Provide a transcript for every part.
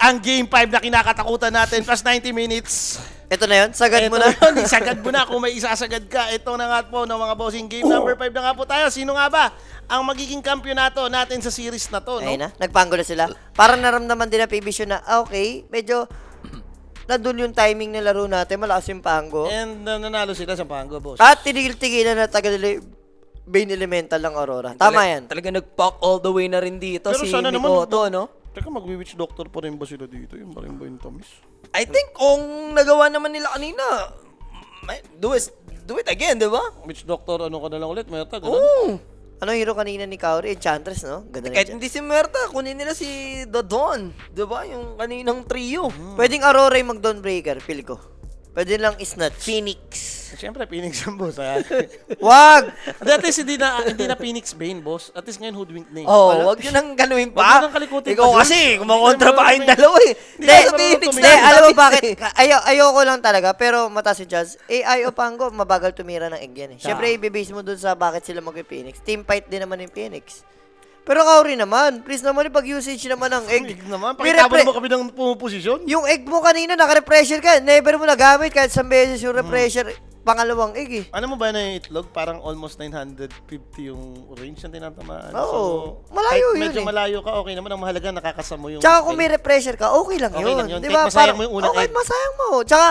ang Game 5 na kinakatakutan natin plus 90 minutes. Ito na yun, sagad mo na. Yun, isagad mo na kung may isasagad ka. Ito na nga po ng mga bossing. Game number 5 na nga po tayo. Sino nga ba ang magiging kampyonato natin sa series na to? No? Ayun na, nagpango na sila. Parang naramdaman din na PBC na, okay, medyo nandun yung timing ng laro natin, malakas yung pango. And nanalo sila sa Pango, boss. At tinigil-tigilan na tagal Bane Elemental ng Aurora. Tama yan. Talaga nag-pack all the way na rin dito Pero si sana naman, Mikoto, no? Teka, mag-witch doctor pa rin ba sila dito? Yung pa rin ba yung tamis? I think kung nagawa naman nila kanina, do it again, di ba? Witch doctor, ano ka na lang ulit? Mayata, ganun? Oo. Anong hero kanina ni Kaori? Enchantress, no? Ganda na Kahit dyan. hindi si Merta, kunin nila si Dodon. Di ba? Yung kaninang trio. Pwedeng Aurora yung mag-Dawnbreaker, feel ko. Pwede lang Snatch. Phoenix. Siyempre, Phoenix ang boss. Ha? Wag! At least hindi na Phoenix Bane, boss. At least ngayon hoodwink na eh. Oh, wag yun ang ganuin Wag pa. yun ang kalikutin Ikaw pa, kasi, Jules. kumakontra Hindi pa naman kayong marunong dalawa eh. Hindi Hindi, naman marunong Phoenix tumira. na. Alam mo Phoenix bakit? eh. Ayoko lang talaga, pero mataas si Jazz. AI o Pango, mabagal tumira ng egg yan eh. Siyempre, i-base mo dun sa bakit sila mag-Phoenix. Team fight din naman yung Phoenix. Pero Kaori naman, please naman pag-usage naman ng egg. Egg naman. May Pakitabon mo kami ng pumuposisyon. Yung egg mo kanina, naka-refresher ka. Never mo nagamit kahit isang beses yung refresher. Pangalawang egg eh. Ano mo ba na yung itlog? Parang almost 950 yung range na tinatamaan. Oo. So, Malayo kahit yun medyo eh. malayo ka, okay naman. Ang mahalaga, nakakasama mo yung... Tsaka kung may refresher ka, okay lang Okay yun. lang yun. Di ba? Kahit masayang mo yung unang okay, egg. masayang mo. Tsaka,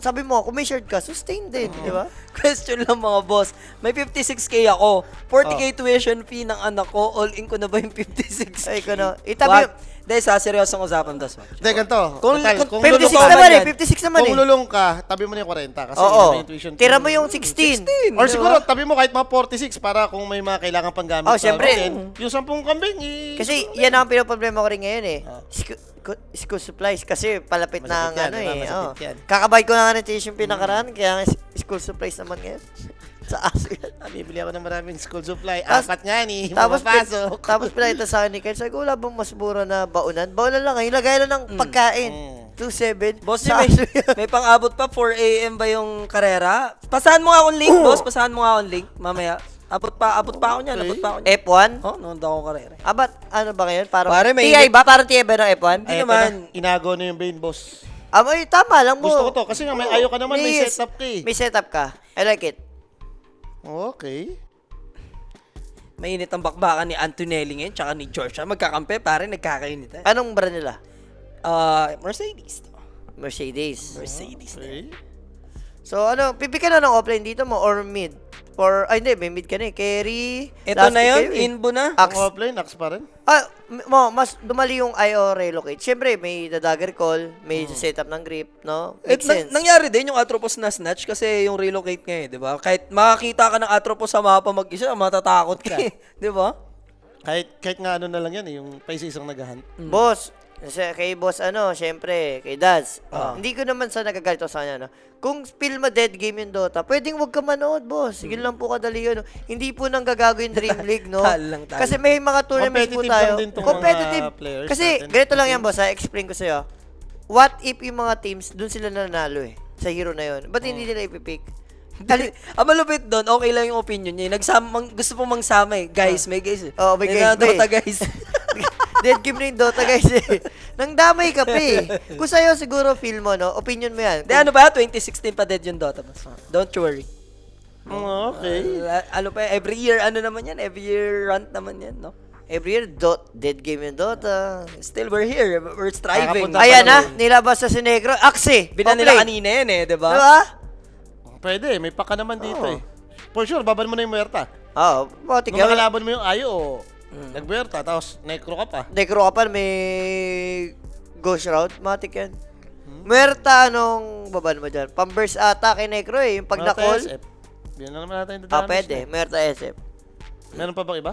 sabi mo, kung may shirt ka, sustain din. Di ba? Question lang mga boss. May 56k ako. 40k tuition fee ng anak ko. All in ko na ba yung 56k? Ay, ko no. Itabi, Dahil sa seryosong usapan das. Hindi, ganito. Kung- Total, kung 56 lulong naman ka eh. yan. 56 naman Kung eh. lulong ka, tabi mo na yung 40 kasi Oo. yun naman yung tuition. Tira mo yung 16. Or Di siguro, ba? tabi mo kahit mga 46 para kung may mga kailangan pang gamit. Oh, sa syempre. akin, yung 10 kambing, Kasi yan ang pinoproblema ko rin ngayon eh. School supplies kasi palapit na ang Masakit yan, ano diba? eh. Masakit Oh. yan. Kakabay ko na nga ng tuition fee nakaraan, kaya nga school supplies naman ngayon. Sa aso yan. Bibili ako ng maraming school supply. Tas- Apat nga ni. Tapos, Mapapasok. tapos pinakita sa akin ni Ken, sabi ko, wala bang mas mura na baunan? Baunan lang ngayon, lagay lang ng pagkain. 2.7. Boss, Sa may, aso yan. may pang-abot pa 4 a.m. ba yung karera? Pasahan mo nga akong link, boss. Pasahan mo nga akong link. Mamaya. Abot pa ako niyan. Abot pa ako niyan. F1? Oh, noon daw ako karera. Abat, ano ba ngayon? Parang, Pare, may TI ba? Parang TI ba ng F1? Hindi Ay, naman. ito na, Inago na yung Bane, boss. Ay, tama lang mo. Gusto ko to. Kasi nga may ayaw ka naman, may Yes. setup ka eh. May setup ka. I like it. Okay. Mainit ang bakbakan ni Antonelli ngayon, tsaka ni George. Magkakampi, pare, nagkakainit. Anong brand nila? Mercedes. Mercedes. Mercedes. Okay. So, ano, pipi ka na ng offline dito mo or mid? Ay, hindi, may mid ka na eh. Carry. Ito last na pick yun, kayo eh. inbo na. Ang Axe. offline, axe pa rin. Mas dumali yung IO relocate. Siyempre, may dagger call, may setup ng grip, no? Makes sense. Nangyari din yung Atropos na snatch kasi yung relocate nga eh, di ba? Kahit makakita ka ng Atropos sa mapa mag-isa, matatakot ka eh, di ba? Kahit nga ano na lang yan eh, yung pa isang naghahunt. Boss, kay boss syempre, kay Daz. Hindi ko naman sa nagagalito sa kanya, no? Kung feel mo dead game yung Dota, pwedeng wag ka manood, boss. Sige lang po kadali yun. No? Hindi po nang gagago yung Dream League, no? Tal lang tayo. Kasi may mga tournaments po Competitive tayo. lang din tong Competitive. mga players Kasi, natin. ganito lang yan, boss. Explain ko sa'yo. What if yung mga teams, dun sila nanalo eh? Sa hero na yun. Ba't hindi nila ipipick? Ang malupit doon, okay lang yung opinion niya. Gusto pong mangsama eh. Guys, may guys eh. Oo, may guys ba eh. Dota guys. Dead game na yung Dota, guys eh. Nang damay ka pa eh. Kung sa'yo siguro feel mo, no? Opinion mo yan. Di ano ba, 2016 pa dead yung Dota. Don't worry. Okay. Ano pa, every year, ano naman yan? Every year rant naman yan, no? Every year, dead game yung Dota. Still, we're here. We're striving. Nakapunta Ayan pa na, nilabas sa Sinegro. Axe! Binan nila Offlane. kanina yan eh, di ba? Diba? Pwede, may paka naman dito eh. For sure, baban mo na yung muerta. Oo, matik Kung yan. makalaban mo yung ayo, nagmuerta, tapos necro ka pa. Necro ka pa, may ghost route. Matik yan. Muerta, anong baban mo dyan? Pamburst ata kay Necro eh. Yung pag Muerta na-call. SF. Yan na naman natin yung dadaanan. Pwede. Muerta SF. Meron pa bang iba?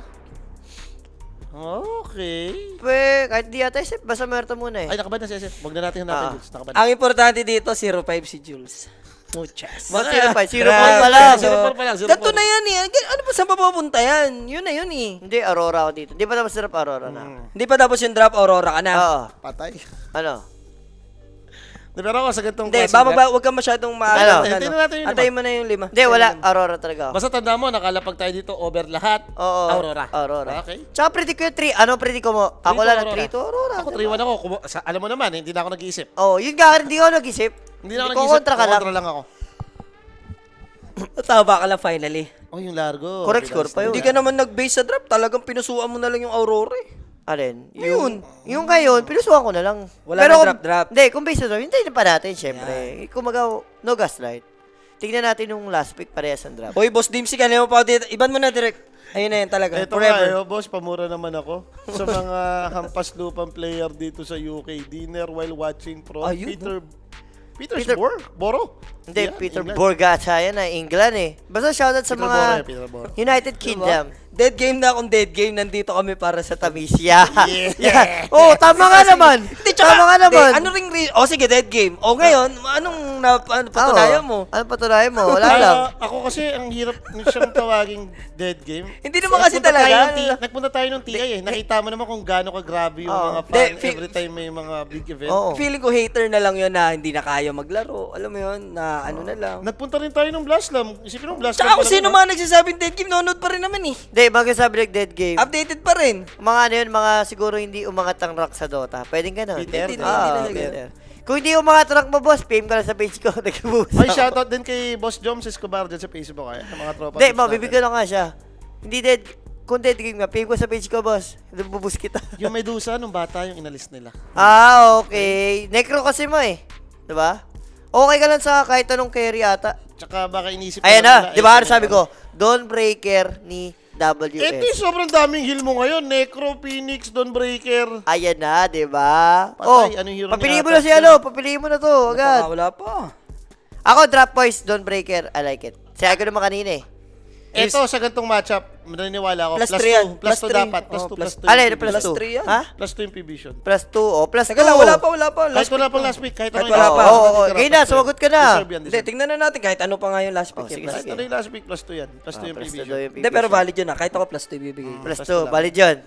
Okay. Kahit di ata SF, basta Muerta muna eh. Ay, nakabad na si SF. Huwag na natin hanapin. Jules. Nakabad na. Ang importante dito, 05 si Jules. Muchas. Ba't 0.5? 0.5 Grabe. pa lang. 0.4 pa lang, 0.4. Ganito na yan eh. Ano pa saan pa pupunta yan? Yun na yun eh. Hindi, Aurora ako dito. Di ba tapos sarap Aurora na? Hindi pa tapos yung drop, Aurora ka na. Oo. Patay. Ano? Pero ako sa ganitong Hindi, klaseng bababa, huwag kang masyadong Ano? maaga. Tingnan natin yung Antayin mo na yung 5. Hindi, wala. Aurora talaga ako. Basta tanda mo, nakalapag tayo dito over lahat. Oo. Aurora. Aurora. Okay. Tsaka predict ko yung 3. Ano predict ko mo? Ako lang ng 3 to Aurora. Ako 3-1 ako. Alam mo naman, hindi na ako nag-iisip. Oh, yun nga, hindi ako nag-isip. Hindi na ako nag-iisip. Kontra ka lang. Kontra lang ako. Tama ka lang finally. Oh, yung largo. Correct score pa yun. Hindi ka naman nag-base sa draft. Talagang pinusuan mo na lang yung Aurora eh. Alin? Yun. Yung ngayon, pinusuhan ko na lang. Wala Pero nang kung- drop-drop. Hindi, kung based na hintayin na pa natin, syempre. Kumaga, no gaslight. Tingnan natin yung last pick, parehas ang draft. Hoy, Boss Dimsy, kanina mo pa dito. Iban mo na direct. Ayun na yun talaga. Ito Forever. nga, boss, pamura naman ako sa mga hampas lupang player dito sa UK. Dinner while watching pro. Ayun, Peter Boro. Hindi, Yan, Peter England. Borgata yan na England eh. Basta shoutout sa Peter mga Boro, Peter Boro. United Kingdom. Dead game na akong dead game. Nandito kami para sa Tamis, yeah. Yeah. Yeah. Oh, tama nga naman. Hindi, tsaka, Tama nga naman. Ano ring O sige, dead game. O ngayon, anong patunayan mo? Ano patunayan mo? Wala lang. Ako kasi ang hirap siyang tawaging dead game. Hindi naman kasi Nagpunta talaga. tayo ng nagpunta tayo ng TI eh. Nakita mo naman kung gaano kagrabe yung Oo. mga Hindi, fans every time may mga big event. Oo. Feeling ko hater na lang yun na hindi na kaya maglaro. Alam mo yun, na ano na lang. Nagpunta rin tayo ng Blast Lam. Isipin mo Blast Tsaka Lam kung pala sino nun, mga nagsasabing dead game, nanonood pa rin naman eh. Hindi, magsasabi like dead game. Updated pa rin. Mga ano yun, mga siguro hindi umangat ang rank sa Dota. Pwedeng ganun. Peter, Hindi, Ah, hindi Peter. Kung hindi umangat rank mo, boss, PM ka lang sa page ko. Nag-boost Ay, ako. shoutout din kay Boss Joms Escobar dyan sa Facebook ay ng mga tropa. Hindi, tips natin. mabibigyan ko nga siya. Hindi dead. Kung dead game nga, PM ko sa page ko, boss. Bubus kita. Yung Medusa nung bata yung inalis nila. Ah, okay. Necro kasi mo eh. Diba? Okay ka lang sa kahit anong carry ata. Tsaka baka inisip Ayan lang na, di ba? nila, Ano sabi ko? Dawnbreaker ni WS. Eh, di, sobrang daming heal mo ngayon. Necro, Phoenix, Dawnbreaker. Ayan na, di ba? Patay, anong hero papiliin niya mo na ata? si ano, papiliin mo na to, agad. Wala pa. Ako, drop voice, Dawnbreaker, I like it. Sabi ko naman kanina eh. Ito, sa gantong matchup, maniniwala ako. Plus Plus 3 yan. 2. Plus 2 Plus dapat. three. Plus Oh, 2, plus plus 2. Alay, plus Plus 2. 3 yan. Ha? Plus 2 yung P-Vision. Plus 2, oh, plus 2. Teka lang, wala pa. Kahit Last wala pick pang na. last pick. Kahit Kahit ano wala yung pa. last Oo, pick, oo, tira, game na, plus two sumagot ka yan. na. Deserve yan, Hindi, deserve. tingnan na natin kahit ano pa nga yung last pick. Oh, eh, sige, plus Kahit sige. ano yung last pick, plus 2 yan. Plus 2 yung Plus 2 P-Vision. daw yung Hindi, pero P-Vision. valid yun ah. Kahit ako plus 2 ibibigay. Plus Plus 2, two lang. valid yun.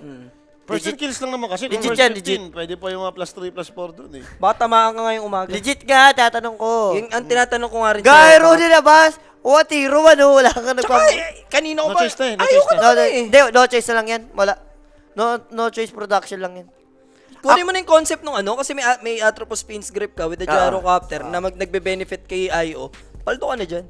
First and kills lang naman kasi. Kung Legit first yan, 15, pwede pa yung mga plus 3, plus 4 dun eh. Baka tamaan ka ngayong umaga. Legit nga, tatanong ko. Yung ang tinatanong ko nga rin Gyro nilabas. What hero, ano? Wala kang Tsaka, nagpapalabas. kanina ko No pa. choice na eh, no Ayaw choice ka na. na No, eh. hindi, no choice na lang yan. Wala. No choice production lang yan. Kunin mo na yung concept nung ano, kasi may Atropos Spins grip ka with the gyrocopter na nagbe-benefit kay IO. Paldo ka na dyan.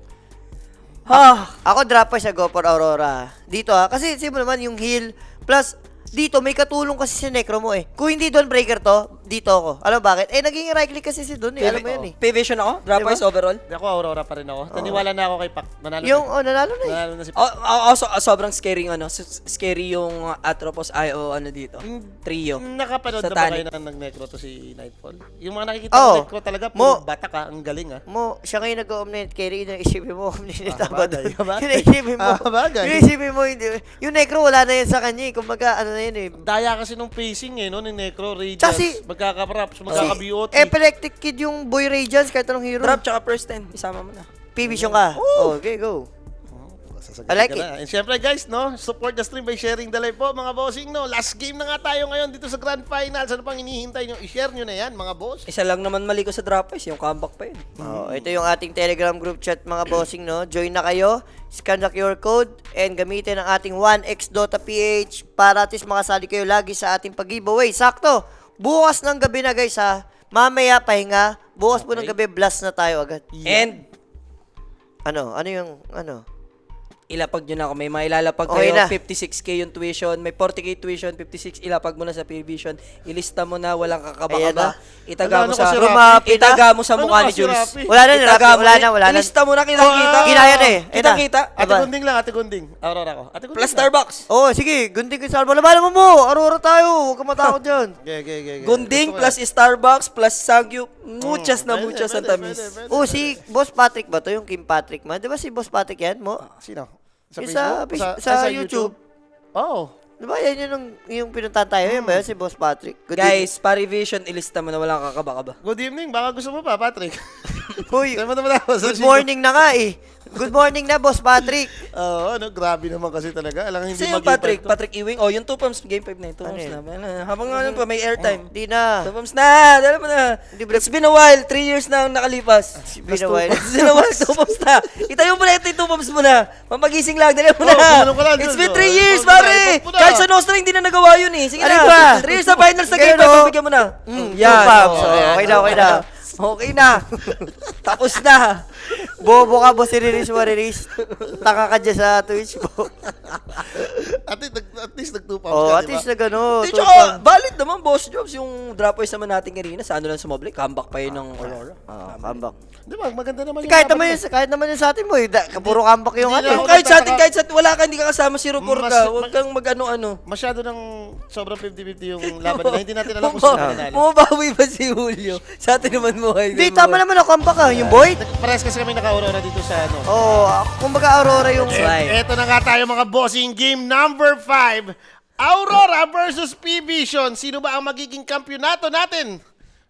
Ha! Ako drop pa siya, go for Aurora. Dito kasi sino naman yung heal plus dito may katulong kasi si Necro mo eh. Kung hindi Dawnbreaker to, dito ako. Alam bakit? Eh naging right click kasi si Don eh. Alam mo yun eh. P-Vision ako? Drop Diba? wise overall? Hindi ako Aurora pa rin ako. Naniwala na ako kay Pac. Nanalo Yung na. nanalo na eh. Nanalo na si Pac. Sobrang scary ano, scary yung Atropos IO ano dito. Trio. Nakapanood na ba Satanic. kayo na nag-necro to si Nightfall? Yung mga nakikita Oo. ko necro talaga, Mo- puro batak ah. Ang galing ah. Mo, siya ngayon nag-omnet carry yung isipin mo omnet bagay, bagay. Yung isipin mo. Bagay. Yung isipin mo hindi. Yung Necro wala na yan sa kanya eh. Kumbaga ano na yun eh. Daya kasi nung pacing eh, no? Ni Necro, Radiance, Kasi- magkaka-props, magkaka-BOT. Epileptic kid yung Boy Radiance kahit anong hero. Drop tsaka first 10. Isama mo na. P-Vision ka. Oh, okay, go. I like it. And syempre guys, no? Support the stream by sharing the live po, mga bossing, no? Last game na nga tayo ngayon dito sa Grand Finals. Ano pang hinihintay nyo? I-share nyo na yan, mga boss. Isa lang naman mali ko sa drop wise, yung comeback pa yun. Oh, ito yung ating Telegram group chat mga bossing, no? Join na kayo, scan the QR code, and gamitin ang ating 1x Dota PH para at least makasali kayo lagi sa ating pag-giveaway. Sakto! Bukas ng gabi na guys ha. Mamaya pahinga. Bukas po ng gabi, blast na tayo agad. And, Ano yung, ilapag nyo na ako. May mailalapag Okay kayo. na. 56k yung tuition. May 40k tuition. 56 ilapag mo na sa P-Vision. Ilista mo na. Walang Ayan kakaba-kaba. na. Itaga Ano mo sa... kasi, Rapi? Itaga mo sa Ano mukha ni kasi, Jules. Rapi? Wala na, Itaga Rapi, mo wala na, wala na. Ilista mo na. Kitang-kita. Ginaya na eh. Kitang-kita. Ate Diba? Gunding lang, Ate Gunding. Aurora ko. Ate Gunding Plus lang. Starbucks. Oh, sige, gunting ko sa albo. Labanan mo! Aurora tayo! Huwag ka matakot dyan. Okay. Gunding Gusto ko plus yan. Starbucks plus Sangyup. Muchas na Pwede, muchas ang pwede, tamis. pwede. Oh, si Boss Patrick ba to? Yung Kim Patrick man? Di ba si Boss Patrick yan mo? Sino? Yung Facebook? sa YouTube. Oh. Di ba yan yung pinuntahan tayo? Yan ba yun si Boss Patrick? Good Guys, Parivision, ilista mo na walang kakaba-kaba. Good evening. Baka gusto mo pa, Patrick. Uy, Saan mo naman ako? good morning na nga eh. Good morning na, Boss Patrick. Oo, grabe naman kasi talaga. Alam hindi Kasi yung Patrick Ewing, yung 2 pumps, game 5 na yung 2 pumps yun? na. Habang ano pa, may airtime. Di na. 2 pumps na, dala mo na. It's been a while, 3 years na ang nakalipas. Been a while. It's been a while, 2 pumps na. Itayo mo na ito yung 2 pumps mo na. Mapagising lang, dala mo na. gumulong ka lang, It's Diyos, been 3 oh. years, Ipag mo na, pare. ipag mo na. Kahit sa Nostra, hindi na nagawa yun eh. Sige Ano na. ba? 3 years sa finals na game Ganun, 5, oh. pagbigyan mo na. Yan. oh, Okay na, okay na. Okay na. Tapos na. Bobo ka, Boss Mariris. Taka ka dyan sa Twitch mo. At least nag-2 pumps Oh, ka, at di ba? least na gano'n. Di, tsaka, valid naman, Boss Jobs, yung drop boys naman natin kanina, sa ano lang sumobli, comeback pa yun ng Aurora. Comeback. Di ba? Maganda naman yung Kahit laban naman niya. yun, kahit naman yun sa atin mo, puro comeback yung Hindi ano. na Kung ako kahit sa atin, nagtataka. wala ka, hindi ka kasama si Rupor Mas- ka, huwag kang mag-ano-ano. Masyado ng sobrang 50-50 yung laban nila. Hindi natin alam kung sino mananalo. Bumabawi ba si Julio? Sa atin naman mo, Hindi, tama naman ang comeback ah, yung boy. Parehas kasi kami naka-Aurora dito sa ano. Oo, kumbaga Aurora yung... Eto na nga tayo mga bossing game number 5. Aurora versus P-Vision. Sino ba ang magiging kampyonato natin?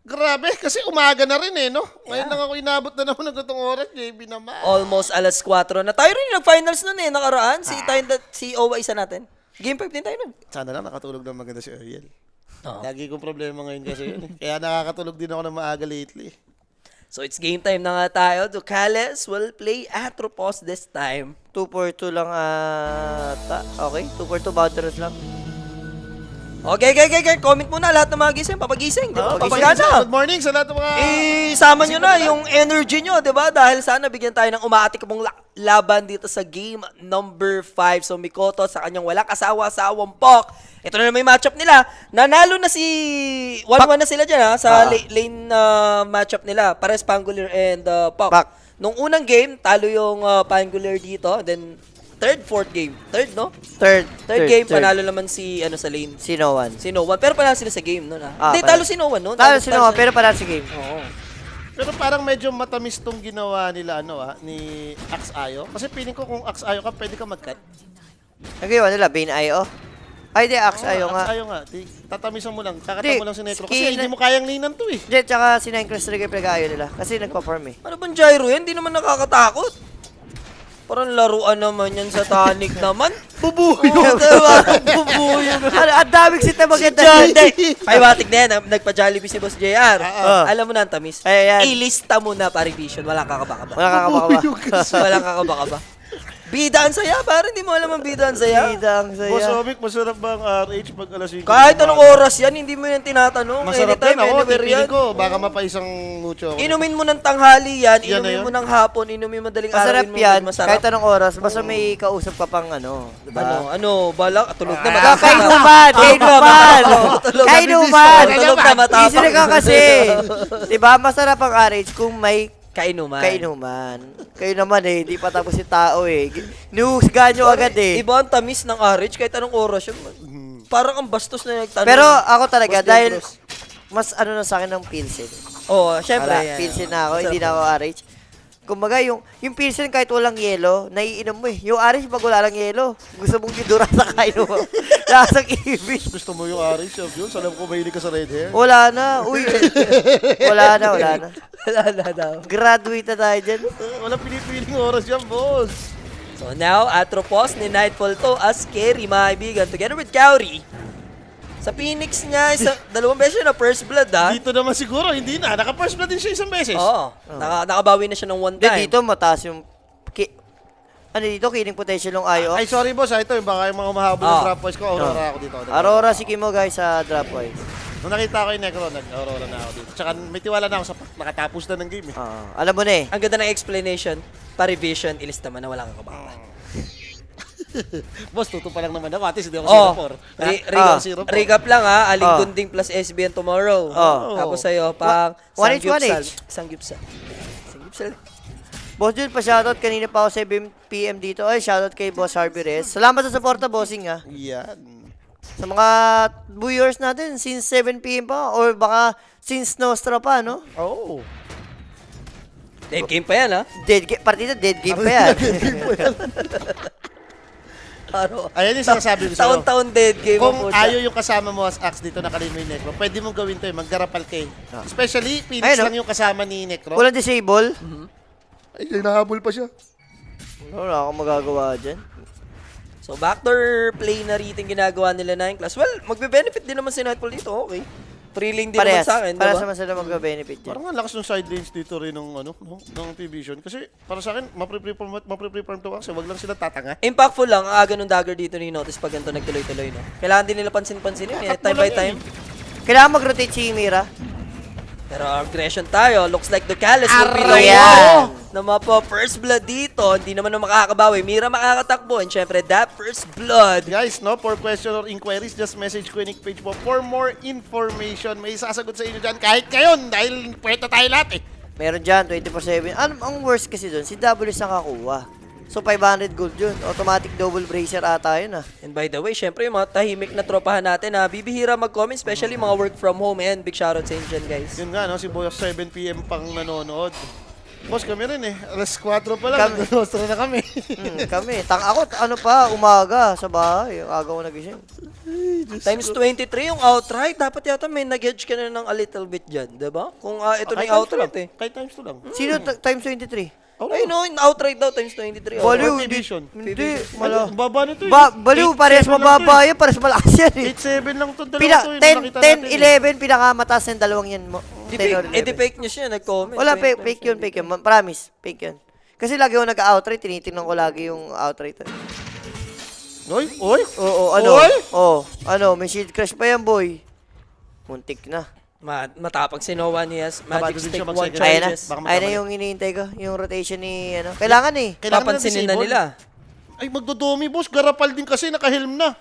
Grabe, kasi umaga na rin eh, no? Ngayon lang ako inabot na naman ng itong oras, JB naman. Almost alas 4 na. Tayo rin yung nag-finals nun eh, nakaraan. Si Owa isa natin. Game 5 din tayo nun. Sana lang nakatulog ng maganda si Ariel. Oo. Lagi kong problema ngayon kasi yun eh. Kaya nakakatulog din ako ng maaga lately. So it's game time na nga tayo. Ducales will play Atropos this time. 2 for 2 lang ata. Okay, 2 for 2 boundaries lang. Okay. Comment muna lahat ng mga gising. Papagising, di ba? papagising. Papagana. Good morning sa lahat ng mga... Isama nyo na yung energy nyo, di ba? Dahil sana bigyan tayo ng umaatik mong laban dito sa game number 5. So Mikoto sa kanyang walang kasawa-sawang Pok. Ito na naman yung matchup nila. Nanalo na si... 1-1 na sila dyan ha, sa lane matchup nila. Pares Pangular and Pok. Pak. Nung unang game, talo yung Pangular dito. Then, fourth game. Third, no? Third Third game, panalo naman si, sa lane. Si Noan. Si Noan. Pero panalo sila sa game, no? Hindi, panalo. talo si Noan, no? Talo si Noan, pero panalo si game. Oo. Pero parang medyo matamis tong ginawa nila, ni Ax-Ayo. Kasi feeling ko kung Ax-Ayo ka, pwede ka mag-cut. Ang ginawa nila, Bane.io. Ay, di, Ax.io nga. Ax-Ayo nga. Tatamisan mo lang. Kakata mo lang si Necro. Kasi skin- hindi mo kayang linan to eh. Jet, tsaka si Ninecrest Trigger pinag-ayo nila. Kasi nagpa-farm eh. Ano bang gyro yan? Hindi naman nakakatakot. Parang laruan naman yan sa Tonic naman. Bubuyo. Diba? Bubuyo. Ang daming sita maganda. Hindi. Paiwatig na yan. Nagpa-Jollibee si Boss JR. Alam mo na ang tamis. Ay, ayan. Ilista mo na, pare Vision. Walang kakabaka ba? Wala kakabaka ba? Walang kakabaka ba? Bida ang saya, pare. Hindi mo alam ang bida ang saya. Bidang Boss saya. Omic, masarap ba ang RH pag alas 5? Kahit anong oras yan, hindi mo yan tinatanong. Masarap Anytime, yan ako. anywhere yan. Tipiling ko. Baka mapaisang mucho ako. Inumin mo ng tanghali yan, Yan na inumin yun? mo ng hapon, inumin mo madaling Masarap arawin mo. yan. Masarap. Kahit anong oras. Basta may kausap ka pang ano. Diba? Balak, tulog na Ah, matapos. kainuman! Kainuman! Tulog na, Kainuman! Tulog na matapos. Easy ka kasi. Diba? Masarap ang RH kung may Kainuman. kainuman. Kayo naman eh, di pa tapos si tao eh. Nuhusgahan nyo agad eh. Iba ang tamis ng RH kahit anong oras yun. Parang ang bastos na nagtanong. Pero ako talaga, Boss dahil Dendros. mas ano na sa akin ng Pilsen. Oo, syempre. Wala, Pilsen na ako, hindi na ako RH. Kumbaga, yung Pilsen kahit walang yelo, naiinom mo eh. Yung RH pag wala lang yelo, gusto mong gidura sa kain mo. Lasang ibig. Gusto mo yung RH of yun? Alam ko mahilig ka sa red hair. Wala na. Uy. Wala na. Wala na daw. Graduate na tayo dyan. Walang pinipiling oras yan, boss. So now, Atropos ni Nightfall to as carry, mga kaibigan, together with Kauri. Sa Phoenix niya, dalawang beses na first blood, ha? Dito naman siguro, hindi na. Naka-first blood din siya isang beses. Oo. Nakabawi na siya ng one Hindi, time. dito mataas yung... Ano dito? Killing potential ng IO. Ay, sorry boss. Ito, baka yung mga mahabol ng drop points ko, Aurora ako dito. Aurora si Kimo guys sa drop wise. Nung nakita ko yung Necro, nag-Aurora na ako dito. Tsaka may tiwala na ako sa nakatapos na ng game eh. Alam mo na eh. Ang ganda ng explanation, pa-revision, ilista man na walang kakabaka. Boss, tuto pa lang naman ako. Atis, hindi ako Oh, 0-4. recap lang ha, Aling Gunding plus SBN tomorrow. Tapos sa'yo, pang One each, one each. Sanggipsal. Boss Jun, pa-shoutout. Kanina pa ako 7 PM dito. Ay, shoutout kay Boss Harvey Reyes. Salamat sa suporta, bossing ha. Yan. Sa mga viewers natin, since 7 PM pa, or baka since Nostra pa, no? Oh. Dead game pa yan ha. Partida, dead game pa yan. Araw. Ayan yung sinasabi ko sa'yo. Taon-taon dead game Kung mo po ayaw yung kasama mo as Axe dito nakalima yung Necro, pwede mong gawin to maggarapal kayo. Especially, Phoenix Ayun, lang yung kasama ni Necro. Walang disable. Ay, nahabol pa siya. Wala akong magagawa dyan. So, backdoor play na rin ginagawa nila 9 class. Well, magbe-benefit din naman si Nightfall dito. Okay. Free lane din naman Parehas. sa akin, Parehas diba? naman sila magka-benefit dyan. Parang ang lakas ng side lanes dito rin ng, ano, no, ng T-Vision. Kasi para sa akin, mapre-preform to Axe. Wag lang sila tatanga. Impactful lang ang aga ng dagger dito ni Notice pag ganito nagtuloy-tuloy, no? Kailangan din nila pansin-pansinin, eh, time by time. Kailangan mag-rotate si Mira. Pero aggression tayo. Looks like the Callus will be the Ayan. one na mapo first blood dito. Hindi naman na makakabawi. Mira makakatakbo. And syempre, that first blood. Guys, no, for question or inquiries, just message ko yung page po for more information. May sasagot sa inyo dyan kahit ngayon dahil puweta tayo lahat eh. Meron dyan, 24/7. Ang worst kasi doon, si WS nakakuha. So, 500 gold yun. Automatic double bracer ata yun ah. And by the way, syempre, yung mga tahimik na tropahan natin na bibihira mag-comment, especially mga work from home. And big shoutout sa inyo dyan, guys. Yun nga, no, si Boy 7 PM pang nanonood. Boss, kami rin eh. Alas 4 pa lang, nag-rostro na kami. Kami. Ako, ano pa, umaga sa bahay. Aga ko nagising. Times 23 yung outright. Dapat yata may nag-edge ka na ng a little bit dyan, diba? Kung ito na yung outright eh. Kahit times 2 lang. Sino times 23? Ay no, yung outright daw times 23. Baliw, Or hindi. T-Vision. Hindi, Ang mala. baba nito eh. Baliw, parehas mababa yan, parehas malakas yan eh. 8-7 lang to, dalawa to. 10, 11, pinakamataas ng dalawang yan mo. 10 or 11. Fake news yun, nag-comment. Wala, fake yun. Promise, fake yun. Kasi lagi ako nag-outright, tinitingnan ko lagi yung outright. Oy, oy. Oo, ano? Oy! Ano, may shield crash pa yan, boy. Muntik na. Matapag si Noah niya. Dapat Magic din Stick siya 1 mag-second. Ayan na. charges. Baka Ayan na magkamali. yung hinihintay ko. Yung rotation ni, ano. Kailangan eh. Kailangan Papansinin na disable. nila. Ay, magdodumi, boss. Garapal din kasi, naka-helm na.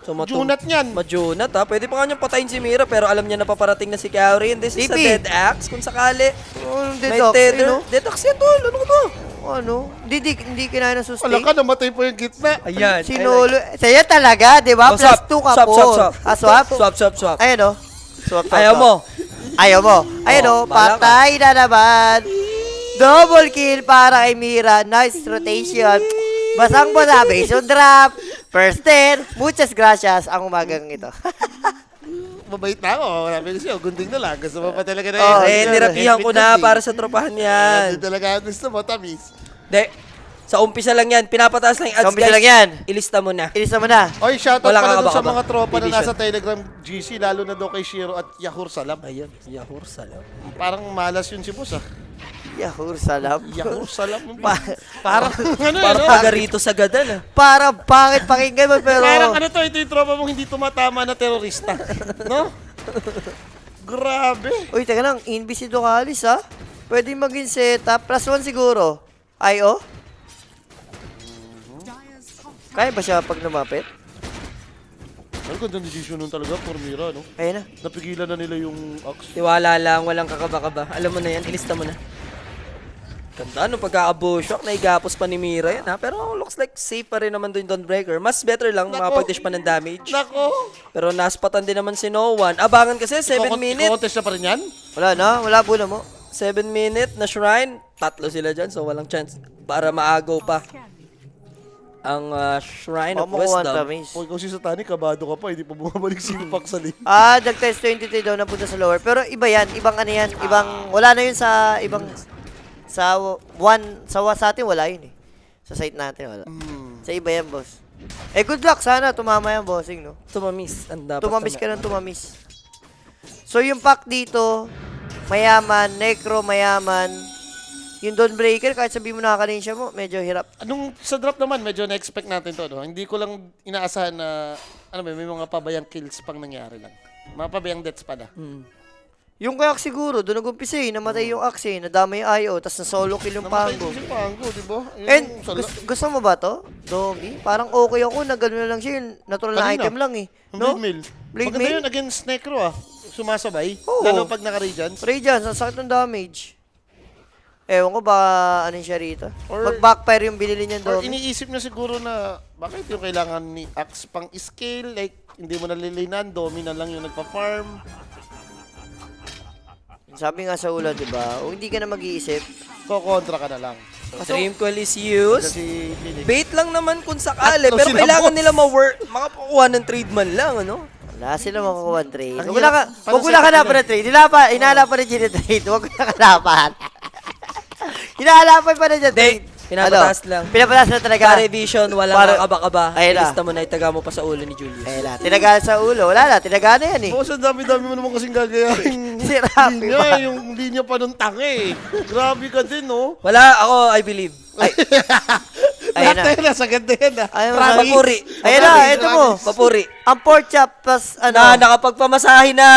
So, Junat niyan. Majunat ha. Pwede pa nga niyang patayin si Mira pero alam niya na paparating na si Kaori. And this is a TP. dead axe kung sakali. May Detox, tether. ano? Detox yan tol. Ano ka ba? Ano? Hindi kinaya ng sustain. Wala ka, namatay po yung gitna. Ayan. Sinulo. Sa'yo talaga, di ba? Oh, Plus 2 ka po. Ah, swap? Swap. Ayan o. Swap. Ayaw mo. Ayaw mo. Ayan o. bala ka. Patay na naman. Double kill para kay Mira. Nice rotation. Basang-basa. Base on drop. First 10. Muchas gracias ang umagang ito. Mabait na ako. Sabi ko siya, gunting na lang. Gusto mo pa talaga na Oh, Eh, yun. nirapihan ko na para sa tropahan yan. Hindi talaga gusto mo, tamis. De, sa umpisa lang yan. Pinapataas lang yung ads, Sa umpisa guys. lang yan. Ilista mo na. Ilis naman na. Oy, shoutout Wala pala kang dun sa kabaka-baka. mga tropa na Division. nasa Telegram GC, lalo na daw kay Shiro at Yahur Salam. Ayun, Yahur Salam. Parang malas yun si boss ah. Yahoo, salam. Yahur Salam. Parang, ano Parang no? pagarito sa gadan ah. parang pangit pakinggan mo, pero... Parang ano to, ito yung tropa mong hindi tumatama na terorista. No? Grabe. Uy, teka lang, Invis si Ducalis ha? Pwede maging setup. Plus 1 siguro. IO? Kaya ba siya pag lumapit? Ang ganda decision nun talaga, Formira, no? Ayun na. Napigilan na nila yung Axe. Tiwala lang, walang kakaba-kaba. Alam mo na yan, ilista mo na. Ganda, nung pagka-abushok, naigapos pa ni Mira yan ha. Pero looks like safe pa rin naman doon yung Dawnbreaker. Mas better lang Nako. makapag-dish pa ng damage. Nako! Pero naspatan din naman si No One. Abangan kasi 7 minute. Contest na pa rin yan? Wala na, wala po na mo. 7 minute na shrine. Tatlo sila dyan, so walang chance. Para maagaw pa ang Shrine of Makukuha ang Wisdom. tamis. Kung ikaw si Satani, kabado ka pa, hindi pa bumabalik si Pak sa lane. Nag-test 23 daw napunta sa lower. Pero iba yan, ibang ano yan. Ibang, wala na yun sa ibang, sa atin wala yun eh. Sa site natin wala. Sa iba yan, boss. Eh, good luck sana, tumama yan, bossing, no? Tumamis. Ang dapat Tumamis ka ng tumamis. So, yung pack dito, mayaman, necro, mayaman. Yung Dawnbreaker, kahit sabihin mo nakaka-lane siya mo, medyo hirap. Anong sa drop naman, medyo na-expect natin to, no? Hindi ko lang inaasahan na, ano ba, may mga pabayang kills pang nangyari lang. Mga pabayang deaths pala. Yung kay Axe siguro, doon nag-umpisa eh, namatay yung Axe, nadama yung IO, tapos na-solo kill yung Namatay Pango. din si Pango, di ba? Yun And, yung sala- gusto mo ba to, Dogi? Parang okay ako, na gano'n na lang siya, yung natural na Kanina. item lang eh. Yung No? Blade Mail. Blade Maganda Mail? yun against Necro ah. Sumasabay. Oo. Lalo pag naka-Radiance. Radiance, ang sakit ng damage. Ewan ko ba, ano siya rito? Or- Mag-backfire yung binili niyan, Or Dogi. iniisip niya siguro na bakit yung kailangan ni Axe pang scale, like hindi mo nalilinan, Domi na lang yung nagpa-farm. Sabi nga sa ulo, di ba? O hindi ka na mag-iisip. Kokontra ka na lang. Dream Coil is used. Si Phoenix. Bait lang naman kung sakali, Tatlo pero sila, kailangan boss. nila makakuha ng trade man lang, ano? Wala sila makukuha ng trade. Ang Huwag mo na hirap. Paano huwag mo na second hanapan nila? ng trade. Hinahanapan na dyan yung trade. Huwag mo na hanapan. Hinahanapan pa na dyan trade. pinapatas lang. Pinapatas na talaga. Kare Vision, walang Para- kakaba-kaba. Ayun na. Ilista mo na, itaga mo pa sa ulo ni Julius. Ayun na, tinaga sa ulo. Wala na, tinaga na yan eh. Boss, ang dami-dami mo naman kasing gagayahin. Si Rafi linya, ba? yung linya pa nung tangi. Grabe ka din, no? Wala, ako, I believe. Ayun na. Lahat na, sa ganda yan, ah. Ayun Promise. Papuri. Ayun na, ito mo. Papuri. Ang pork chop, plus ano. Nakapagpamasahe na.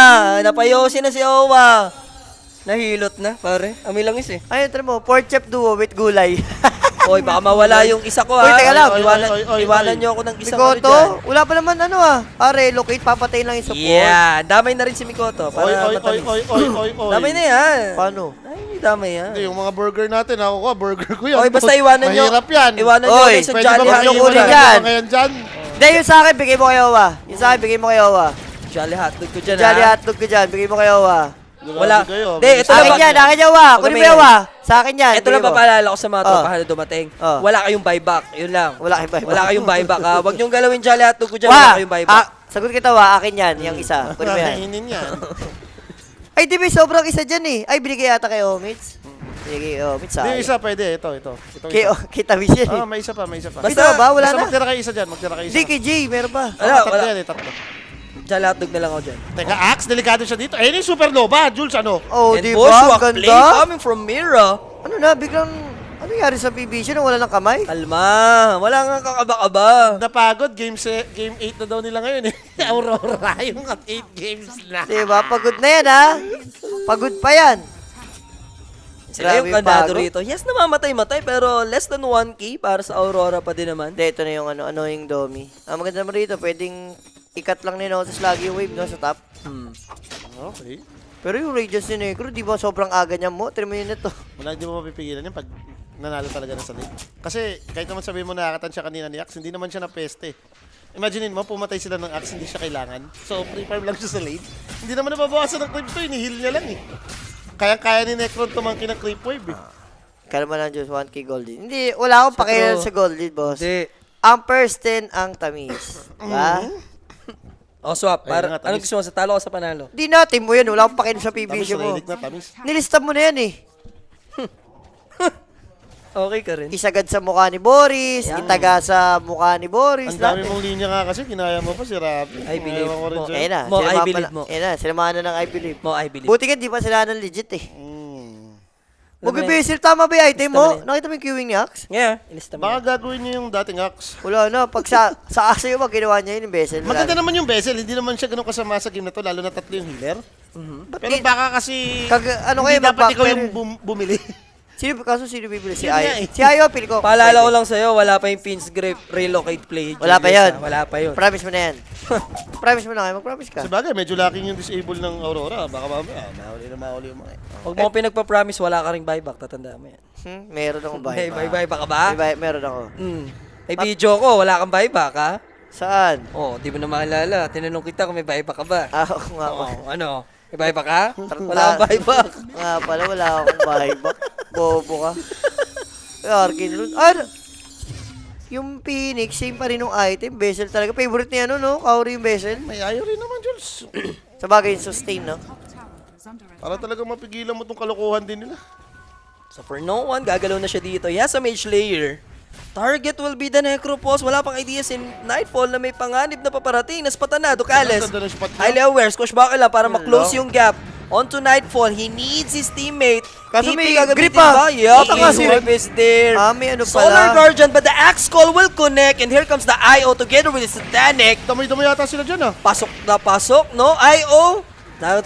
Napayosin na si Owa. Nahilot na, pare. Amoy langis eh. Ayun, ito mo. Pork chop duo with gulay. Oy, baka mawala yung isa ko, ha. Uy, teka lang. Iwanan nyo ako ng isang ano Mikoto, dyan. wala pa naman ano relocate, papatayin lang yung support. Yeah, damay na rin si Mikoto. Para Oy. matamis. Damay na yan. Paano? Ay, may damay yan. Hindi, yung mga burger natin, ako ka, burger ko yan. Oy, basta iwanan nyo. Mahirap yan. Iwanan nyo Oy, ulit sa Pwede Jolly ba Hot Hotdog. kunin mag-iwan yan. ngayon dyan? Hindi, yung sa akin, bigay mo kay Owa. Yung sa akin, bigay mo kay Owa. Jolly Hotdog ko dyan, Jolly ha. hotdog ko dyan, bigay mo kay Owa. Wala. Kayo, Hindi, ito Akin lang. yan, akin yan, Owa. Huwag Kunin mo kami yung yan. Owa. Sa akin yan. Ito lang bigay mo. papaalala ko sa mga Oh. tropa na dumating. Oh. Wala kayong buyback. Yun lang. Wala kayong buyback. Wala kayong buyback, ha. Huwag nyong galawin Jolly Hotdog ko dyan. Wa, Wala kayong buyback. sagot kita, Wa. Akin yan, yung isa. Kunin mo yan. Hinin yan. Ay, di ba sobrang isa dyan eh. Ay, binigay yata kay Omits. Binigay kay Omits, Hindi, sayang. isa pwede. Ito. Kay Kita Miss yan eh. May isa pa. Basta- Ito ba? Wala Basta na. magtira kayo isa dyan. Magtira kayo isa. Hindi, kay Jay, meron pa. Wala, Tatlo wala. yan, tatlo. Jolly Hotdog na lang ako dyan. Teka, Axe, delikado siya dito. Ayun yung Supernova. Jules, ano? Oh, And di Bushwhack ba? play Ganda. coming from Mira. Ano na, biglang, ano nangyari sa PBC na wala ng kamay? Kalma. Wala nga kakaba-kaba. Napagod. Game 8 na daw nila ngayon eh. Aurora. Yung 8 games na. Di ba? Pagod na yan, ha? Pagod pa yan. Sila yung Grabe kandado pagod. rito. Yes, namamatay-matay pero less than 1K para sa Aurora pa din naman. Hindi, ito na yung annoying Domi. Ang maganda naman rito, pwedeng ikat lang ni Notice lagi yung wave, no, sa top. Okay. Pero yung Radiance ni Necro, di ba sobrang aga niya mo? 3 minutes to. Wala, hindi mo mapipigilan yan pag nanalo talaga na sa league. Kasi kahit naman sabihin mo nakakatan siya kanina ni Axe, hindi naman siya na-peste. Imaginein mo, pumatay sila ng Axe, hindi siya kailangan. So, free farm lang siya sa lane. Hindi naman nababawasan ng creep to, ini-heal niya lang eh. Kaya-kaya ni Necron tumangkin ng creep wave eh. Kalma lang, Diyos, 1K gold din. Hindi, wala akong pakialam sa gold din, boss. Hindi. Ang first 10 ang tamis. Diba? O, swap. Ayun nga, Anong tamis. gusto mo? Sa talo o sa panalo? Di natin mo yun. Wala akong pakialam sa Tamis, PBC mo. relic na tamis. Nilista mo na yan eh. Okay ka rin. Isagad sa mukha ni Boris, Yan. itaga sa mukha ni Boris. Ang dami lahat eh. mong linya nga kasi, kinaya mo pa si Rafi. I believe Ewan ko rin mo. dyan. Ayun na, Mo, I sinamahan believe pa- mo. Ayun na, sinamahan na ng I believe. Mo, I believe. Buti nga, di pa sila ng legit eh. Ano ba Mag-besil, tama ba yung item Lista mo mo? na yan. Nakita mo yung queuing ni Axe? Yeah, ilista mo. Baka gagawin niya yung dating Axe. Wala na, pag sa Axe yung ginawa niya yun yung bezel. wala Maganda na. naman yung bezel, hindi naman siya ganun kasama sa game na to, lalo na tatlo yung healer. Pero di- baka kasi, ano hindi kayo, dapat ikaw mag-backfire yung yun. bumili. Sino bibili? Si Yun nga Ayo. eh. Si Ayo, pili ko. Paalala ko Pwede. lang sa'yo, wala pa yung Pins Grip relocate play. Wala pa Julius, yun. ha? Wala pa yun. Promise mo na yan. Promise mo na kayo, mag-promise ka. Sa bagay, medyo lacking yung disable ng Aurora. Baka mamaya, mahuli yung mga. Huwag mo akong pinagpa-promise, wala ka ring buyback. Tatanda mo yan. Meron akong May buyback. buyback ka ba? Meron ako. May video ko, wala kang buyback, ha? Saan? Oh, di mo na maalala. Tinanong kita kung may buyback ka ba. Ah, ako nga ba. Oh, ano? May buyback ka? Wala kang buyback. Nga pala, wala akong buyback. Bobo ka. Arkin Rune. Ano? Yung Phoenix, same pa rin yung item. Bezel talaga. Favorite niya, no? Kauri yung bezel. May ayaw rin naman, Jules. Sa bagay, yung sustain, no? Para talaga mapigilan mo tong kalokohan din nila. So for no one, gagalaw na siya dito. Yes, sa mage layer. Target will be the Necropulse. Wala pang ideas in Nightfall na may panganib na paparating. Naspatanado, Kales. Ganda ng spot niya. Highly aware. Squash bakal lang para Yun ma-close lang. yung gap. On to Nightfall. He needs his teammate. Kaso TP may gagamitin grip pa. ba? Yup, Basta may kasi- grip is there. May ano Solar pala. Guardian, but the Axe Call will connect. And here comes the IO together with the Satanic. Damay-damay yata sila dyan ah. Pasok na pasok, no? IO.